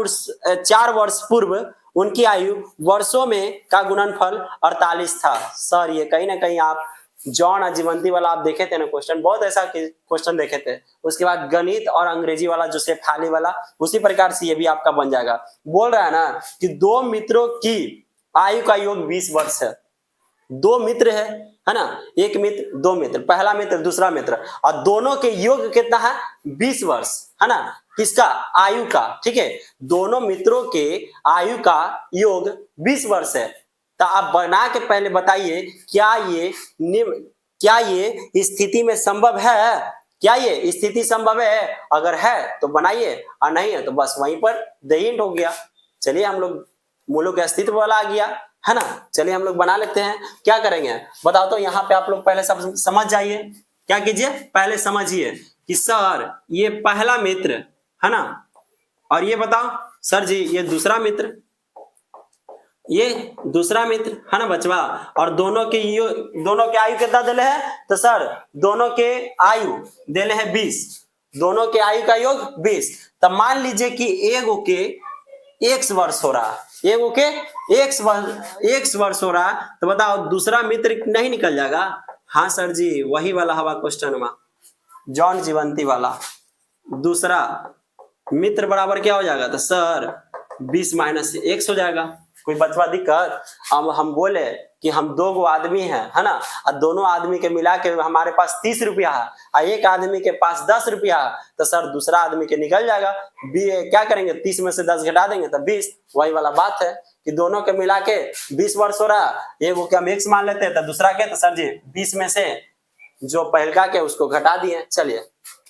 वर्ष पूर्व उनकी आयु वर्षों में का गुणनफल 48 था। सर ये कहीं ना कहीं आप जॉन अजीवंती वाला आप देखे थे ना क्वेश्चन, बहुत ऐसा क्वेश्चन देखे थे। उसके बाद गणित और अंग्रेजी वाला जो शेफाली वाला, उसी प्रकार से ये भी आपका बन जाएगा। बोल रहा है ना कि दो मित्रों की आयु का योग 20 वर्ष है, दो मित्र है ना, एक मित्र दो मित्र, पहला मित्र दूसरा मित्र, और दोनों के योग कितना है 20 वर्ष है ना, किसका आयु का, ठीक है, दोनों मित्रों के आयु का योग 20 वर्ष है। तो आप बना के पहले बताइए क्या ये स्थिति में संभव है, क्या ये स्थिति संभव है, अगर है तो बनाइए और नहीं है तो बस वहीं पर द एंड हो गया। चलिए हम लोग मूलों के अस्तित्व वाला आ गया है ना, चलिए हम लोग बना लेते हैं। क्या करेंगे बताओ तो, यहाँ पे आप लोग पहले सब समझ जाइए, क्या कीजिए पहले समझिए कि सर ये पहला मित्र है ना, और ये बताओ सर जी ये दूसरा मित्र है ना बचवा, और दोनों के आयु कितना दिले है, तो सर दोनों के आयु दिले है 20, दोनों के आयु का योग 20। तब मान लीजिए कि एगो के x वर्ष हो रहा, एगो के x वर्ष हो रहा, तो बताओ दूसरा मित्र नहीं निकल जाएगा? हाँ सर जी वही वाला हवा क्वेश्चन में जॉन जीवंती वाला, दूसरा मित्र बराबर क्या हो जाएगा, तो सर 20 माइनस x हो जाएगा। कोई बचवा दिक्कत? अब हम बोले कि हम दो गो आदमी है ना, और दोनों आदमी के मिला के हमारे पास 30 रुपया है और एक आदमी के पास 10 रुपया है, तो सर दूसरा आदमी के निकल जाएगा। क्या करेंगे 30 में से 10 घटा देंगे तो 20, वही वाला बात है कि दोनों के मिला के 20 वर्ष हो रहा, एगो के हम x मान लेते हैं तो दूसरा के, तो सर जी 20 में से जो पहलका के उसको घटा दिए। चलिए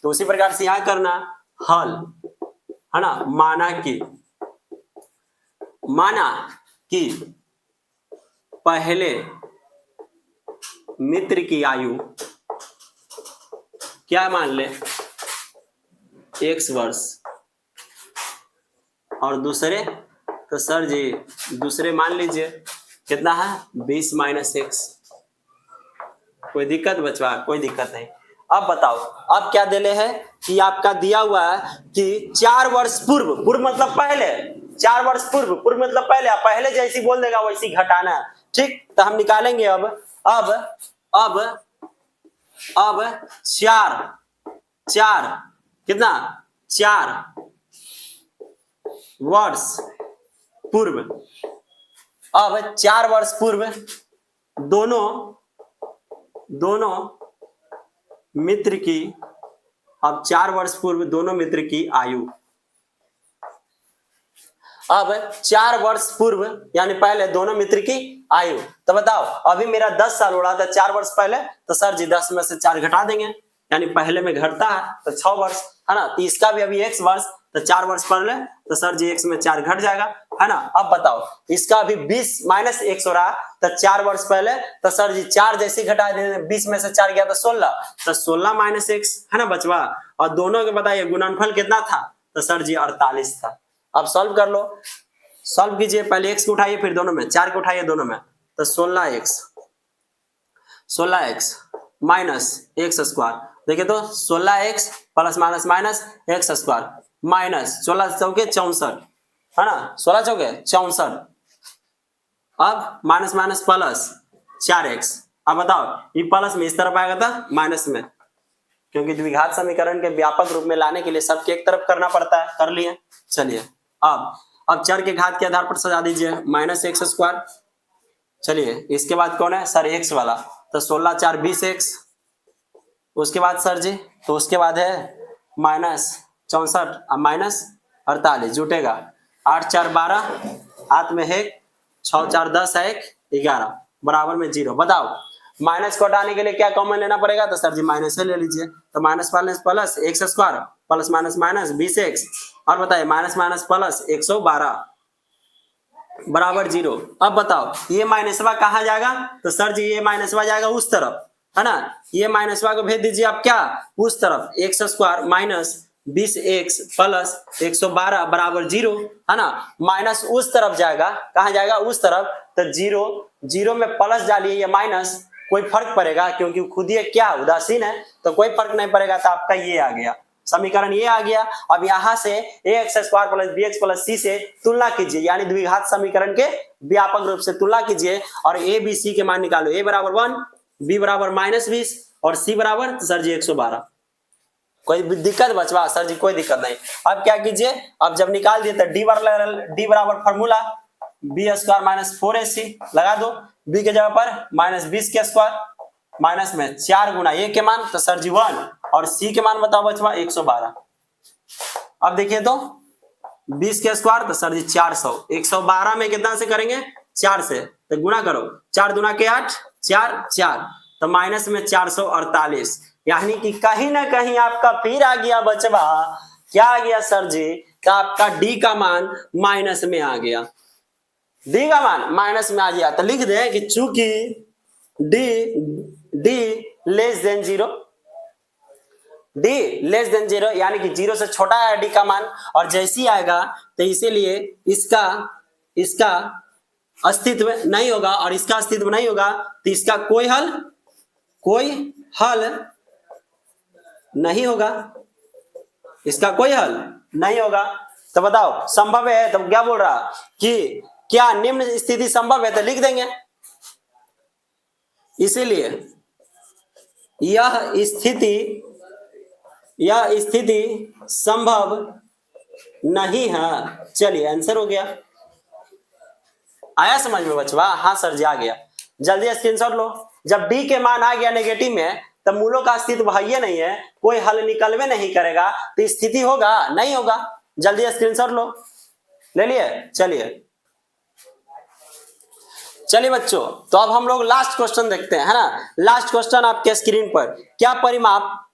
तो उसी प्रकार से यहाँ करना हल है ना, माना कि पहले मित्र की आयु क्या मान ले, x वर्ष, और दूसरे तो सर जी दूसरे मान लीजिए कितना है 20 माइनस x। कोई दिक्कत बचवा? कोई दिक्कत नहीं। अब बताओ, अब क्या देले है कि आपका दिया हुआ है कि 4 वर्ष पूर्व, पूर्व मतलब पहले, 4 वर्ष पूर्व, पूर्व मतलब पहले, आप पहले जैसी बोल देगा वैसी घटाना है। ठीक, तो हम निकालेंगे अब 4 कितना 4 वर्ष पूर्व। अब 4 वर्ष पूर्व दोनों मित्र की, अब 4 वर्ष पूर्व दोनों मित्र की आयु। अब 4 वर्ष पूर्व यानी पहले दोनों मित्र की आयु। तो बताओ अभी मेरा 10 साल हो रहा था 4 वर्ष पहले, तो सर जी 10 में से 4 घटा देंगे, यानी पहले में घटता है तो 6 वर्ष है ना। तो इसका भी अभी x वर्ष, तो 4 वर्ष पहले, तो सर जी x में 4 घट जाएगा है ना। अब बताओ इसका अभी 20 माइनस x हो रहा, तो 4 वर्ष पहले, तो सर जी 4 जैसे घटा देते, 20 में से 4 गया तो 16, तो 16 माइनस x है ना बचवा। और दोनों के बताइए गुणनफल कितना था, तो सर जी 48 था। अब सॉल्व कर लो, सॉल्व कीजिए, पहले x को उठाइए फिर दोनों में, 4 को उठाइए दोनों में, तो 16x माइनस x स्क्वायर। देखिए तो 16x plus minus minus x square minus 16 चौके 64 है ना, 16 चौके 64। अब माइनस माइनस प्लस 4x। अब बताओ ये प्लस में इस तरफ आएगा था माइनस में, क्योंकि द्विघात समीकरण के व्यापक रूप में लाने के लिए सबके एक तरफ करना पड़ता है। कर लिए, चलिए अब चर के घात के आधार पर सजा दीजिए, माइनस x स्क्वायर। चलिए इसके बाद कौन है सर x वाला, तो 16 4 20x। उसके बाद सर जी, तो उसके बाद है माइनस 64 माइनस 48 जुटेगा, 8 4 12, हाथ में है 6 4 10 1 11 बराबर में 0। बताओ माइनस को हटाने के लिए क्या कॉमन लेना पड़ेगा, तो सर जी माइनस ले लीजिए, तो minus plus plus x square plus minus minus 20x, और बताइए माइनस माइनस प्लस 112 बराबर 0। अब बताओ ये माइनसवा कहाँ जाएगा, तो सर जी ये माइनसवा जाएगा उस तरफ है ना, ये माइनसवा को भेज दीजिए आप क्या उस तरफ, x square minus 20x plus 112 बराबर 0 है ना। माइनस उस तरफ जाएगा, कहाँ जाएगा उस तरफ, तो 0 में प्लस डालिए या माइनस, कोई फर्क पड़ेगा क्योंकि खुद ये क्या उदासीन है, तो कोई फर्क नहीं पड़ेगा। तो आपका ये आ गया समीकरण, ये आ गया। अब यहाँ से ax square plus bx plus c से तुलना कीजिए, यानी द्विघात समीकरण के व्यापक रूप से तुलना कीजिए, और a b c के मान निकालो, a बराबर 1, b बराबर माइनस 20 और c बराबर तो सर जी 112। कोई दिक्कत बचवा, सर जी कोई दिक्कत नहीं। अब क्या कीजिए, अब जब निकाल दिए तो d बराबर formula b square minus 4ac लगा दो, b के जगह पर माइनस 20 के स्क्वायर माइनस में 4 गुना a के मान, तो सर जी 1, और c के मान बताओ बचवा 112। अब देखिए तो 20 के स्क्वायर तो सर जी 400, 112 में कितना से करेंगे 4 से, तो गुना करो, 4 दूना के 8 4 4, तो माइनस में 448, यानी कि कहीं ना कहीं आपका फिर आ गया बचवा, क्या आ गया सर जी, का आपका d का मान माइनस में आ गया, d का मान माइनस में आ गया। तो लिख दे कि चूंकि d less than 0, d less than 0 यानी कि 0 से छोटा है d का मान, और जैसी आएगा तो इसीलिए इसका अस्तित्व नहीं होगा, और इसका अस्तित्व नहीं होगा तो इसका कोई हल नहीं होगा, इसका कोई हल नहीं होगा। तो बताओ संभव है, तो क्या बोल रहा कि क्या निम्न स्थिति संभव है, तो लिख देंगे। इसीलिए यह स्थिति संभव नहीं है। चलिए आंसर हो गया, आया समझ में बचवा? हाँ सर जी आ गया। जल्दी स्क्रीनशॉट लो। जब d के मान आ गया नेगेटिव में, तब मूलों का अस्तित्व है ही नहीं है, कोई हल निकलवे नहीं करेगा, तो स्थिति होगा नहीं होगा। जल्दी स्क्रीनशॉट लो, ले लिए? चलिए बच्चों, तो अब हम लोग लास्ट क्वेश्चन देखते हैं, है ना। लास्ट क्वेश्चन आपके स्क्रीन पर, क्या परिमाप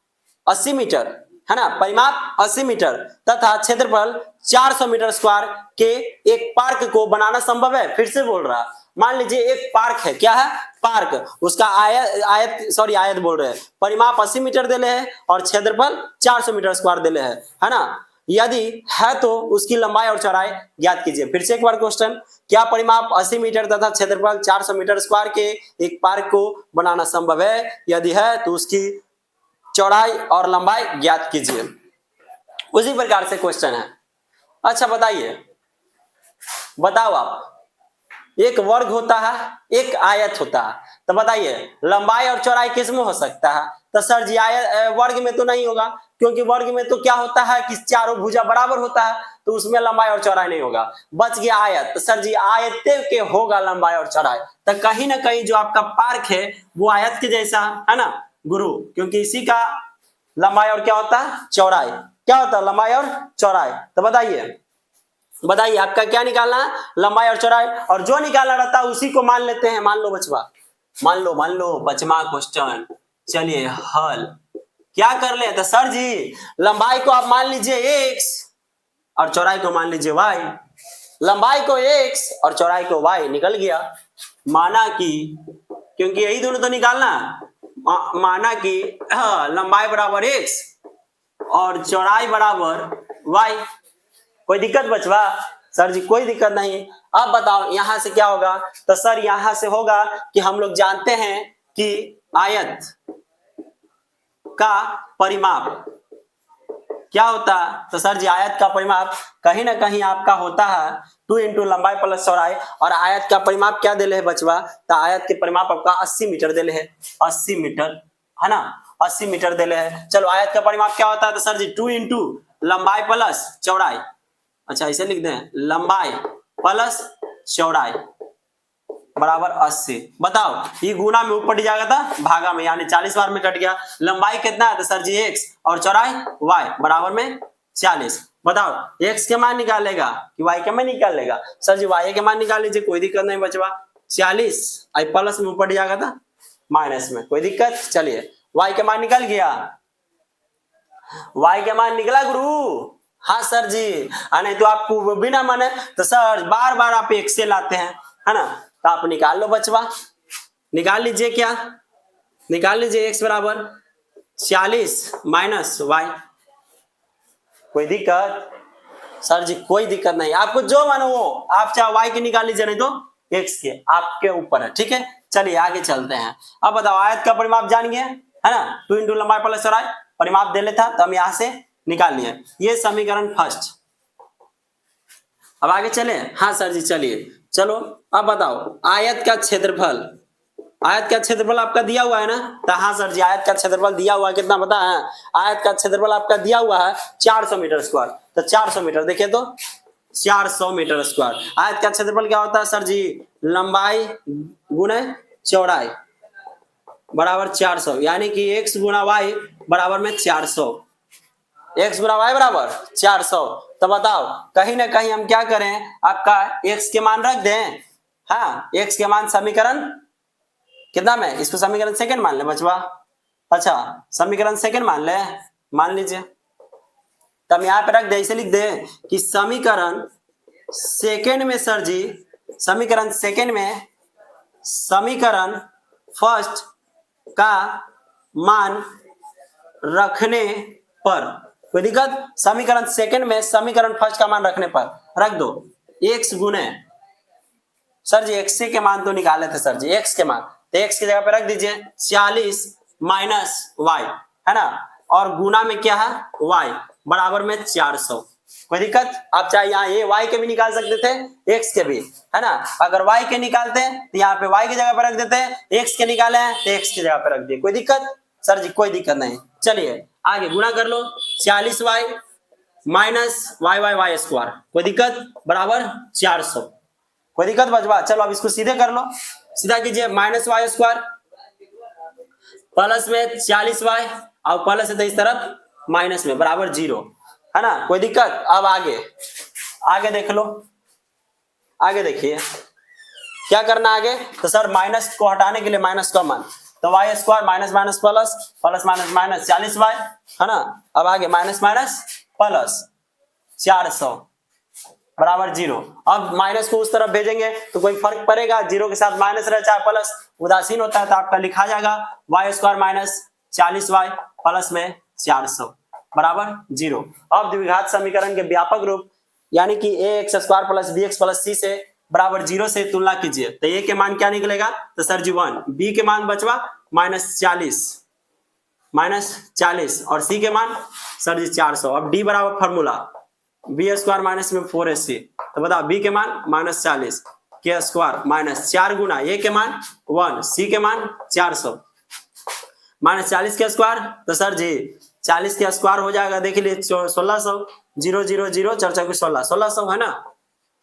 80 मीटर है ना, परिमाप 80 मीटर तथा क्षेत्रफल 400 मीटर स्क्वायर के एक पार्क को बनाना संभव है? फिर से बोल रहा, मान लीजिए एक पार्क है, क्या है, पार्क, उसका आयत बोल रहे हैं, परिमाप 80 मीटर देले है और क्षेत्रफल 400 मीटर स्क्वायर देले है ना। यदि है तो उसकी लंबाई और चौड़ाई ज्ञात कीजिए। फिर से एक बार क्वेश्चन, क्या परिमाप 80 मीटर तथा क्षेत्रफल 400 मीटर स्क्वायर के एक पार्क को बनाना संभव है? यदि है तो उसकी चौड़ाई और लंबाई ज्ञात कीजिए। उसी प्रकार से क्वेश्चन है। अच्छा बताइए, बताओ आप, एक वर्ग होता है, एक आयत होता है, तो बताइए लंबाई और चौड़ाई किसमें हो सकता है? तो सर जी आयत वर्ग में तो नहीं होगा, क्योंकि वर्ग में तो क्या होता है कि चारों भुजा बराबर होता है, तो उसमें लंबाई और चौड़ाई नहीं होगा। बच गया आयत, तो सर जी आयते के होगा लंबाई और चौड़ाई। तो कहीं ना कहीं जो आपका पार्क है वो आयत के जैसा है ना गुरु, क्योंकि इसी का लंबाई और क्या होता है, चौड़ाई, क्या होता है, लंबाई और चौड़ाई। तो बताइए आपका क्या निकालना है, लंबाई और चौड़ाई, और जो निकालना रहता है उसी को मान लेते हैं। मान लो बचवा, मान लो बचवा क्वेश्चन, चलिए हल क्या कर ले, तो सर जी लंबाई को आप मान लीजिए x और चौड़ाई को मान लीजिए y, लंबाई को x और चौड़ाई को y, निकल गया। माना कि, क्योंकि यही दोनों तो निकालना, माना कि लंबाई बराबर x और चौड़ाई बराबर y। कोई दिक्कत बचवा? सर जी कोई दिक्कत नहीं। अब बताओ यहां से क्या होगा, तो सर यहां से होगा कि हम लोग जानते हैं कि आयत का परिमाप क्या होता है, तो सर जी आयत का परिमाप कहीं ना कहीं आपका होता है 2 इंटू लंबाई प्लस चौड़ाई, और आयत का परिमाप क्या देले है बचवा, तो आयत के परिमाप आपका 80 मीटर देले है, 80 मीटर है ना, 80 मीटर देले है। चलो आयत का परिमाप क्या होता है, तो सर जी 2 इंटू लंबाई प्लस चौड़ाई, अच्छा इसे लिख दें, लंबाई प्लस चौड़ाई बराबर 80। बताओ ये गुना में ऊपर जाएगा था भागा में, यानी 40 बार में कट गया। लंबाई कितना है, तो सर जी x और चौड़ाई y बराबर में 40। बताओ x के मान निकालेगा कि y के मान निकालेगा? सर जी y के मान निकाल लीजिए, कोई दिक्कत नहीं बचवा। 40 आई प्लस में ऊपर जाएगा था माइनस में, कोई दिक्कत? चलिए y के मान निकल गया, y के मान निकला गुरु? हाँ सर जी, नहीं तो आपको बिना माने तो सर बार बार आप x से लाते हैं है ना, तो आप निकाल लो बचवा, निकाल लीजिए, क्या निकाल लीजिए, x बराबर 40 माइनस y। कोई दिक्कत? सर जी कोई दिक्कत नहीं, आपको जो मानो वो, आप चाहे y के निकाल लीजिए नहीं तो x के, आपके ऊपर है, ठीक है। चलिए आगे चलते हैं। अब बताओ आयत का परिमाप जान गए है ना, 2 इंटू लंबाई प्लस चौड़ाई, परिमाप दे लेता तो हम यहां से निकाल लिए, ये समीकरण फर्स्ट। अब आगे चले, हाँ सर जी चलिए, चलो अब बताओ आयत का क्षेत्रफल, आयत का क्षेत्रफल आपका दिया हुआ है ना, तो हाँ सर जी आयत का क्षेत्रफल दिया हुआ है, कितना पता है? आयत का क्षेत्रफल आपका दिया हुआ है 400 मीटर स्क्वायर, तो 400 मीटर देखिए तो 400 मीटर स्क्वायर। आयत का क्षेत्रफल क्या होता है सर जी, लंबाई गुणे चौड़ाई बराबर 400, यानी कि x गुणा y बराबर में 400, x गुणा y बराबर 400। तो बताओ कहीं ना कहीं हम क्या करें, आपका x के मान रख दें, हाँ x के मान समीकरण कितना में, इसको समीकरण सेकंड मान ले बचवा, अच्छा समीकरण सेकंड मान ले, मान लीजिए, तब यहाँ पे रख दे, इसे लिख दे कि समीकरण सेकंड में सर जी, समीकरण सेकंड में समीकरण फर्स्ट का मान रखने पर, कोई दिक्कत? समीकरण सेकंड में समीकरण फर्स्ट का मान रखने पर रख दो x गुने, सर जी x के मान तो निकाले थे सर जी, x के मान, तो x की जगह पे रख दीजिए 40 माइनस y है ना, और गुना में क्या है y बराबर में 400। कोई दिक्कत? आप चाहे यहाँ ये y के भी निकाल सकते थे, x के भी है ना, अगर y के निकालते हैं तो यहाँ पे y की जगह पे रख देते हैं, x के निकाले हैं तो x की जगह पे रख दिए। कोई दिक्कत? सर जी कोई दिक्कत नहीं। चलिए आगे गुणा कर लो, 40y माइनस y स्क्वायर, कोई दिक्कत? बराबर 400। कोई दिक्कत बचवा? चलो अब इसको सीधे कर लो, सीधा कीजिए, माइनस y स्क्वायर प्लस में 40y और प्लस है तो इस तरफ माइनस में बराबर 0 है ना। कोई दिक्कत? अब आगे देख लो, आगे देखिए क्या करना आगे, तो सर माइनस को हटाने के लिए माइनस का मान, तो y square minus minus plus, plus minus minus 40y है ना। अब आगे माइनस माइनस प्लस 400 बराबर 0। अब माइनस को उस तरफ भेजेंगे तो कोई फर्क पड़ेगा, 0 के साथ माइनस रहे चाहे प्लस उदासीन होता है, तो आपका लिखा जाएगा Y square minus 40y plus में 400 बराबर 0। अब द्विघात समीकरण के व्यापक रूप यानी कि ax square plus bx plus c से बराबर 0 से तुलना कीजिए, तो a के मान क्या निकलेगा, तो सर जी 1, b के मान बचवा -40 और c के मान सर जी 400। अब d बराबर फॉर्मूला बी स्क्वायर माइनस में 4ac, तो बताओ b के मान -40 के स्क्वायर माइनस 4 गुना a के मान 1 c के मान 400 -40 के स्क्वायर, तो सर जी 40 के स्क्वायर हो जाएगा, देख लीजिए 1600, 0 0 0 4 4 1600 है ना।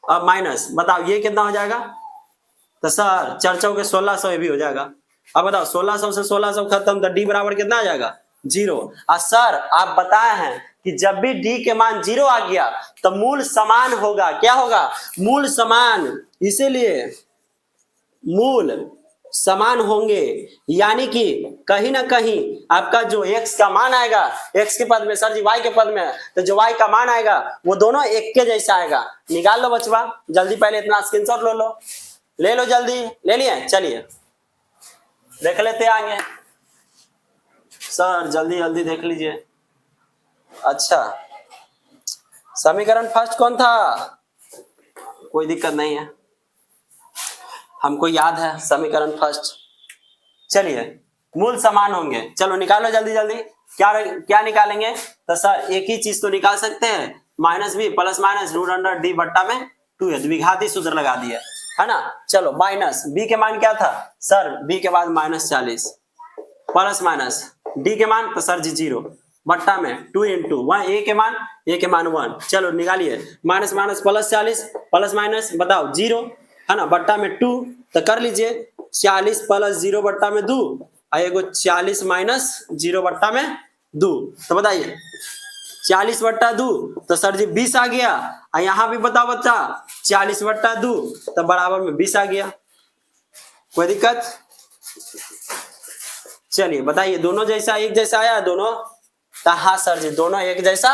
अब माइनस बताओ ये कितना हो जाएगा, तो सर 4 4 के 1600 ये भी हो जाएगा। अब बताओ 1600 से 1600 खत्म, तो डी बराबर कितना आ जाएगा 0। और सर आप बताए हैं कि जब भी डी के मान 0 आ गया तो मूल समान होगा, क्या होगा, मूल समान, इसीलिए मूल समान होंगे, यानी कि कहीं ना कहीं आपका जो x का मान आएगा, x के पद में सर जी y के पद में, तो जो y का मान आएगा वो दोनों एक के जैसा आएगा। निकाल लो बचवा जल्दी, पहले इतना स्क्रीनशॉट ले लो जल्दी, ले लिए, चलिए देख लेते आगे सर, जल्दी जल्दी देख लीजिए। अच्छा समीकरण फर्स्ट कौन था, कोई दिक्कत नहीं है, हमको याद है समीकरण फर्स्ट। चलिए मूल समान होंगे, चलो निकालो जल्दी जल्दी, क्या निकालेंगे, तो सर एक ही चीज तो निकाल सकते हैं, minus B plus minus root under D बट्टा में 2 है, द्विघाती सूत्र लगा दिया है ना। चलो माइनस बी के मान क्या था, सर बी के बाद -40 प्लस माइनस डी के मान, तो सर जी 0 बट्टा में 2 इंटू 1 ए के मान 1। चलो निकालिए, minus minus plus 40 plus minus बताओ 0 है ना, बट्टा में 2, तो कर लीजिए 40 प्लस 0 बट्टा में 2 और एगो 40 माइनस 0 बट्टा में 2, तो बताइए 40 बट्टा 2, तो सर जी 20 आ गया। और यहाँ भी बताओ बच्चा 40 बट्टा 2, तो बराबर में 20 आ गया, कोई दिक्कत। चलिए बताइए दोनों जैसा एक जैसा आया दोनों, तो हाँ सर जी दोनों एक जैसा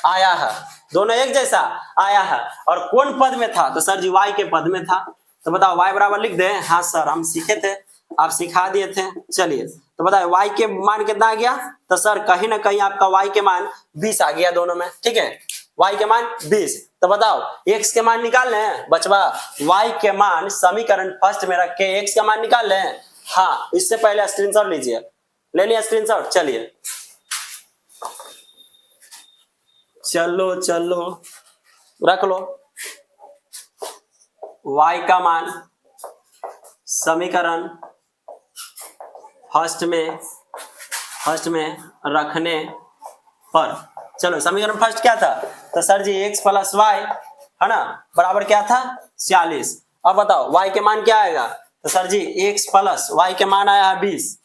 आया है, दोनों एक जैसा आया है। और कौन पद में था, तो सर जी y के पद में था, तो बताओ y बराबर लिख दें, हाँ सर हम सीखे थे, आप सिखा दिए थे। चलिए तो बताओ y के मान कितना आ गया, तो सर कहीं ना कहीं आपका y के मान 20 आ गया दोनों में, ठीक है y के मान 20। तो बताओ x के मान निकाल लें बचवा, y के मान समीकरण फर्स्ट में रख के x का मान निकाल लें। हाँ इससे पहले स्क्रीनशॉट लीजिए, ले लिया स्क्रीनशॉट, चलिए चलो रख लो, y का मान समीकरण फर्स्ट में रखने पर, चलो समीकरण फर्स्ट क्या था, तो सर जी x प्लस वाई है ना बराबर क्या था 40। अब बताओ y के मान क्या आएगा, तो सर जी x प्लस वाई के मान आया है 20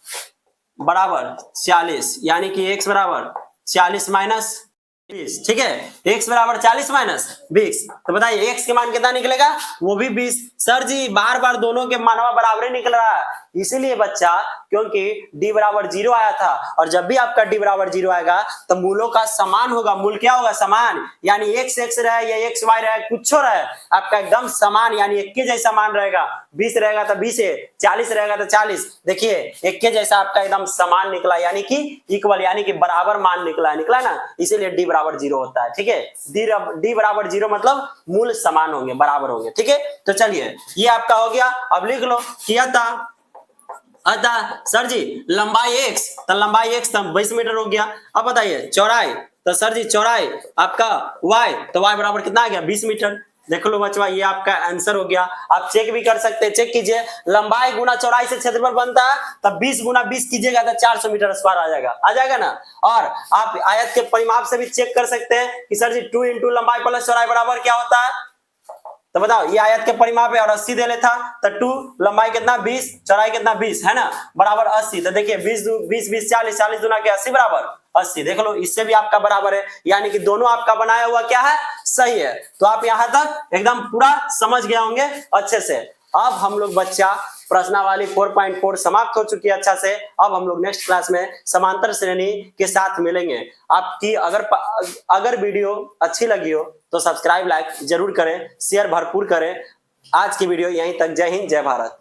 बराबर 40, यानी कि x बराबर 40 माइनस 20, ठीक है x बराबर 40 माइनस 20। तो बताइए x के मान कितना निकलेगा, वो भी 20। सर जी बार बार दोनों के मानवा बराबर निकल रहा है, इसीलिए बच्चा क्योंकि d बराबर 0 आया था, और जब भी आपका d बराबर 0 आएगा तो मूलों का समान होगा, मूल क्या होगा समान, यानी x x रहे या x y रहे कुछ रहे आपका एकदम समान, यानी एक के जैसा मान रहेगा। 20 रहेगा तो 20 है, 40 रहेगा तो 40, देखिए एक के जैसा आपका एकदम समान निकला, यानी कि इक्वल, यानी कि बराबर मान निकला ना, इसीलिए d बराबर 0 होता है, ठीक है d बराबर 0 मतलब मूल समान होंगे, बराबर होंगे, ठीक है। तो चलिए ये आपका हो गया, अब लिख लो किया था सर जी लंबाई x, तो लंबाई x तो 20 मीटर हो गया। अब बताइए चौड़ाई, तो सर जी चौड़ाई आपका y, तो y बराबर कितना आ गया 20 मीटर। देख लो बचवा ये आपका आंसर हो गया। आप चेक भी कर सकते हैं, चेक कीजिए लंबाई गुना चौड़ाई से क्षेत्रफल बनता है, तब 20 गुना 20 कीजिएगा तो 400 मीटर स्क्वायर आ जाएगा ना। और आप आयत के परिमाप से भी चेक कर सकते हैं कि सर जी 2 इंटू लंबाई प्लस चौड़ाई बराबर क्या होता है, तो बताओ ये आयत के परिमाप है और 80 दे लेता, तो 2 लंबाई कितना 20 चौड़ाई कितना 20 है ना बराबर 80। तो देखिए 20 40 40 दुना के 80 बराबर 80, देख लो इससे भी आपका बराबर है, यानी कि दोनों आपका बनाया हुआ क्या है सही है। तो आप यहाँ तक एकदम पूरा समझ गए होंगे अच्छे से। अब हम लोग बच्चा प्रश्नावली 4.4 समाप्त हो चुकी है अच्छा से। अब हम लोग नेक्स्ट क्लास में समांतर श्रेणी के साथ मिलेंगे। आपकी अगर वीडियो अच्छी लगी हो तो सब्सक्राइब लाइक जरूर करें, शेयर भरपूर करें। आज की वीडियो यहीं तक। जय हिंद, जय भारत।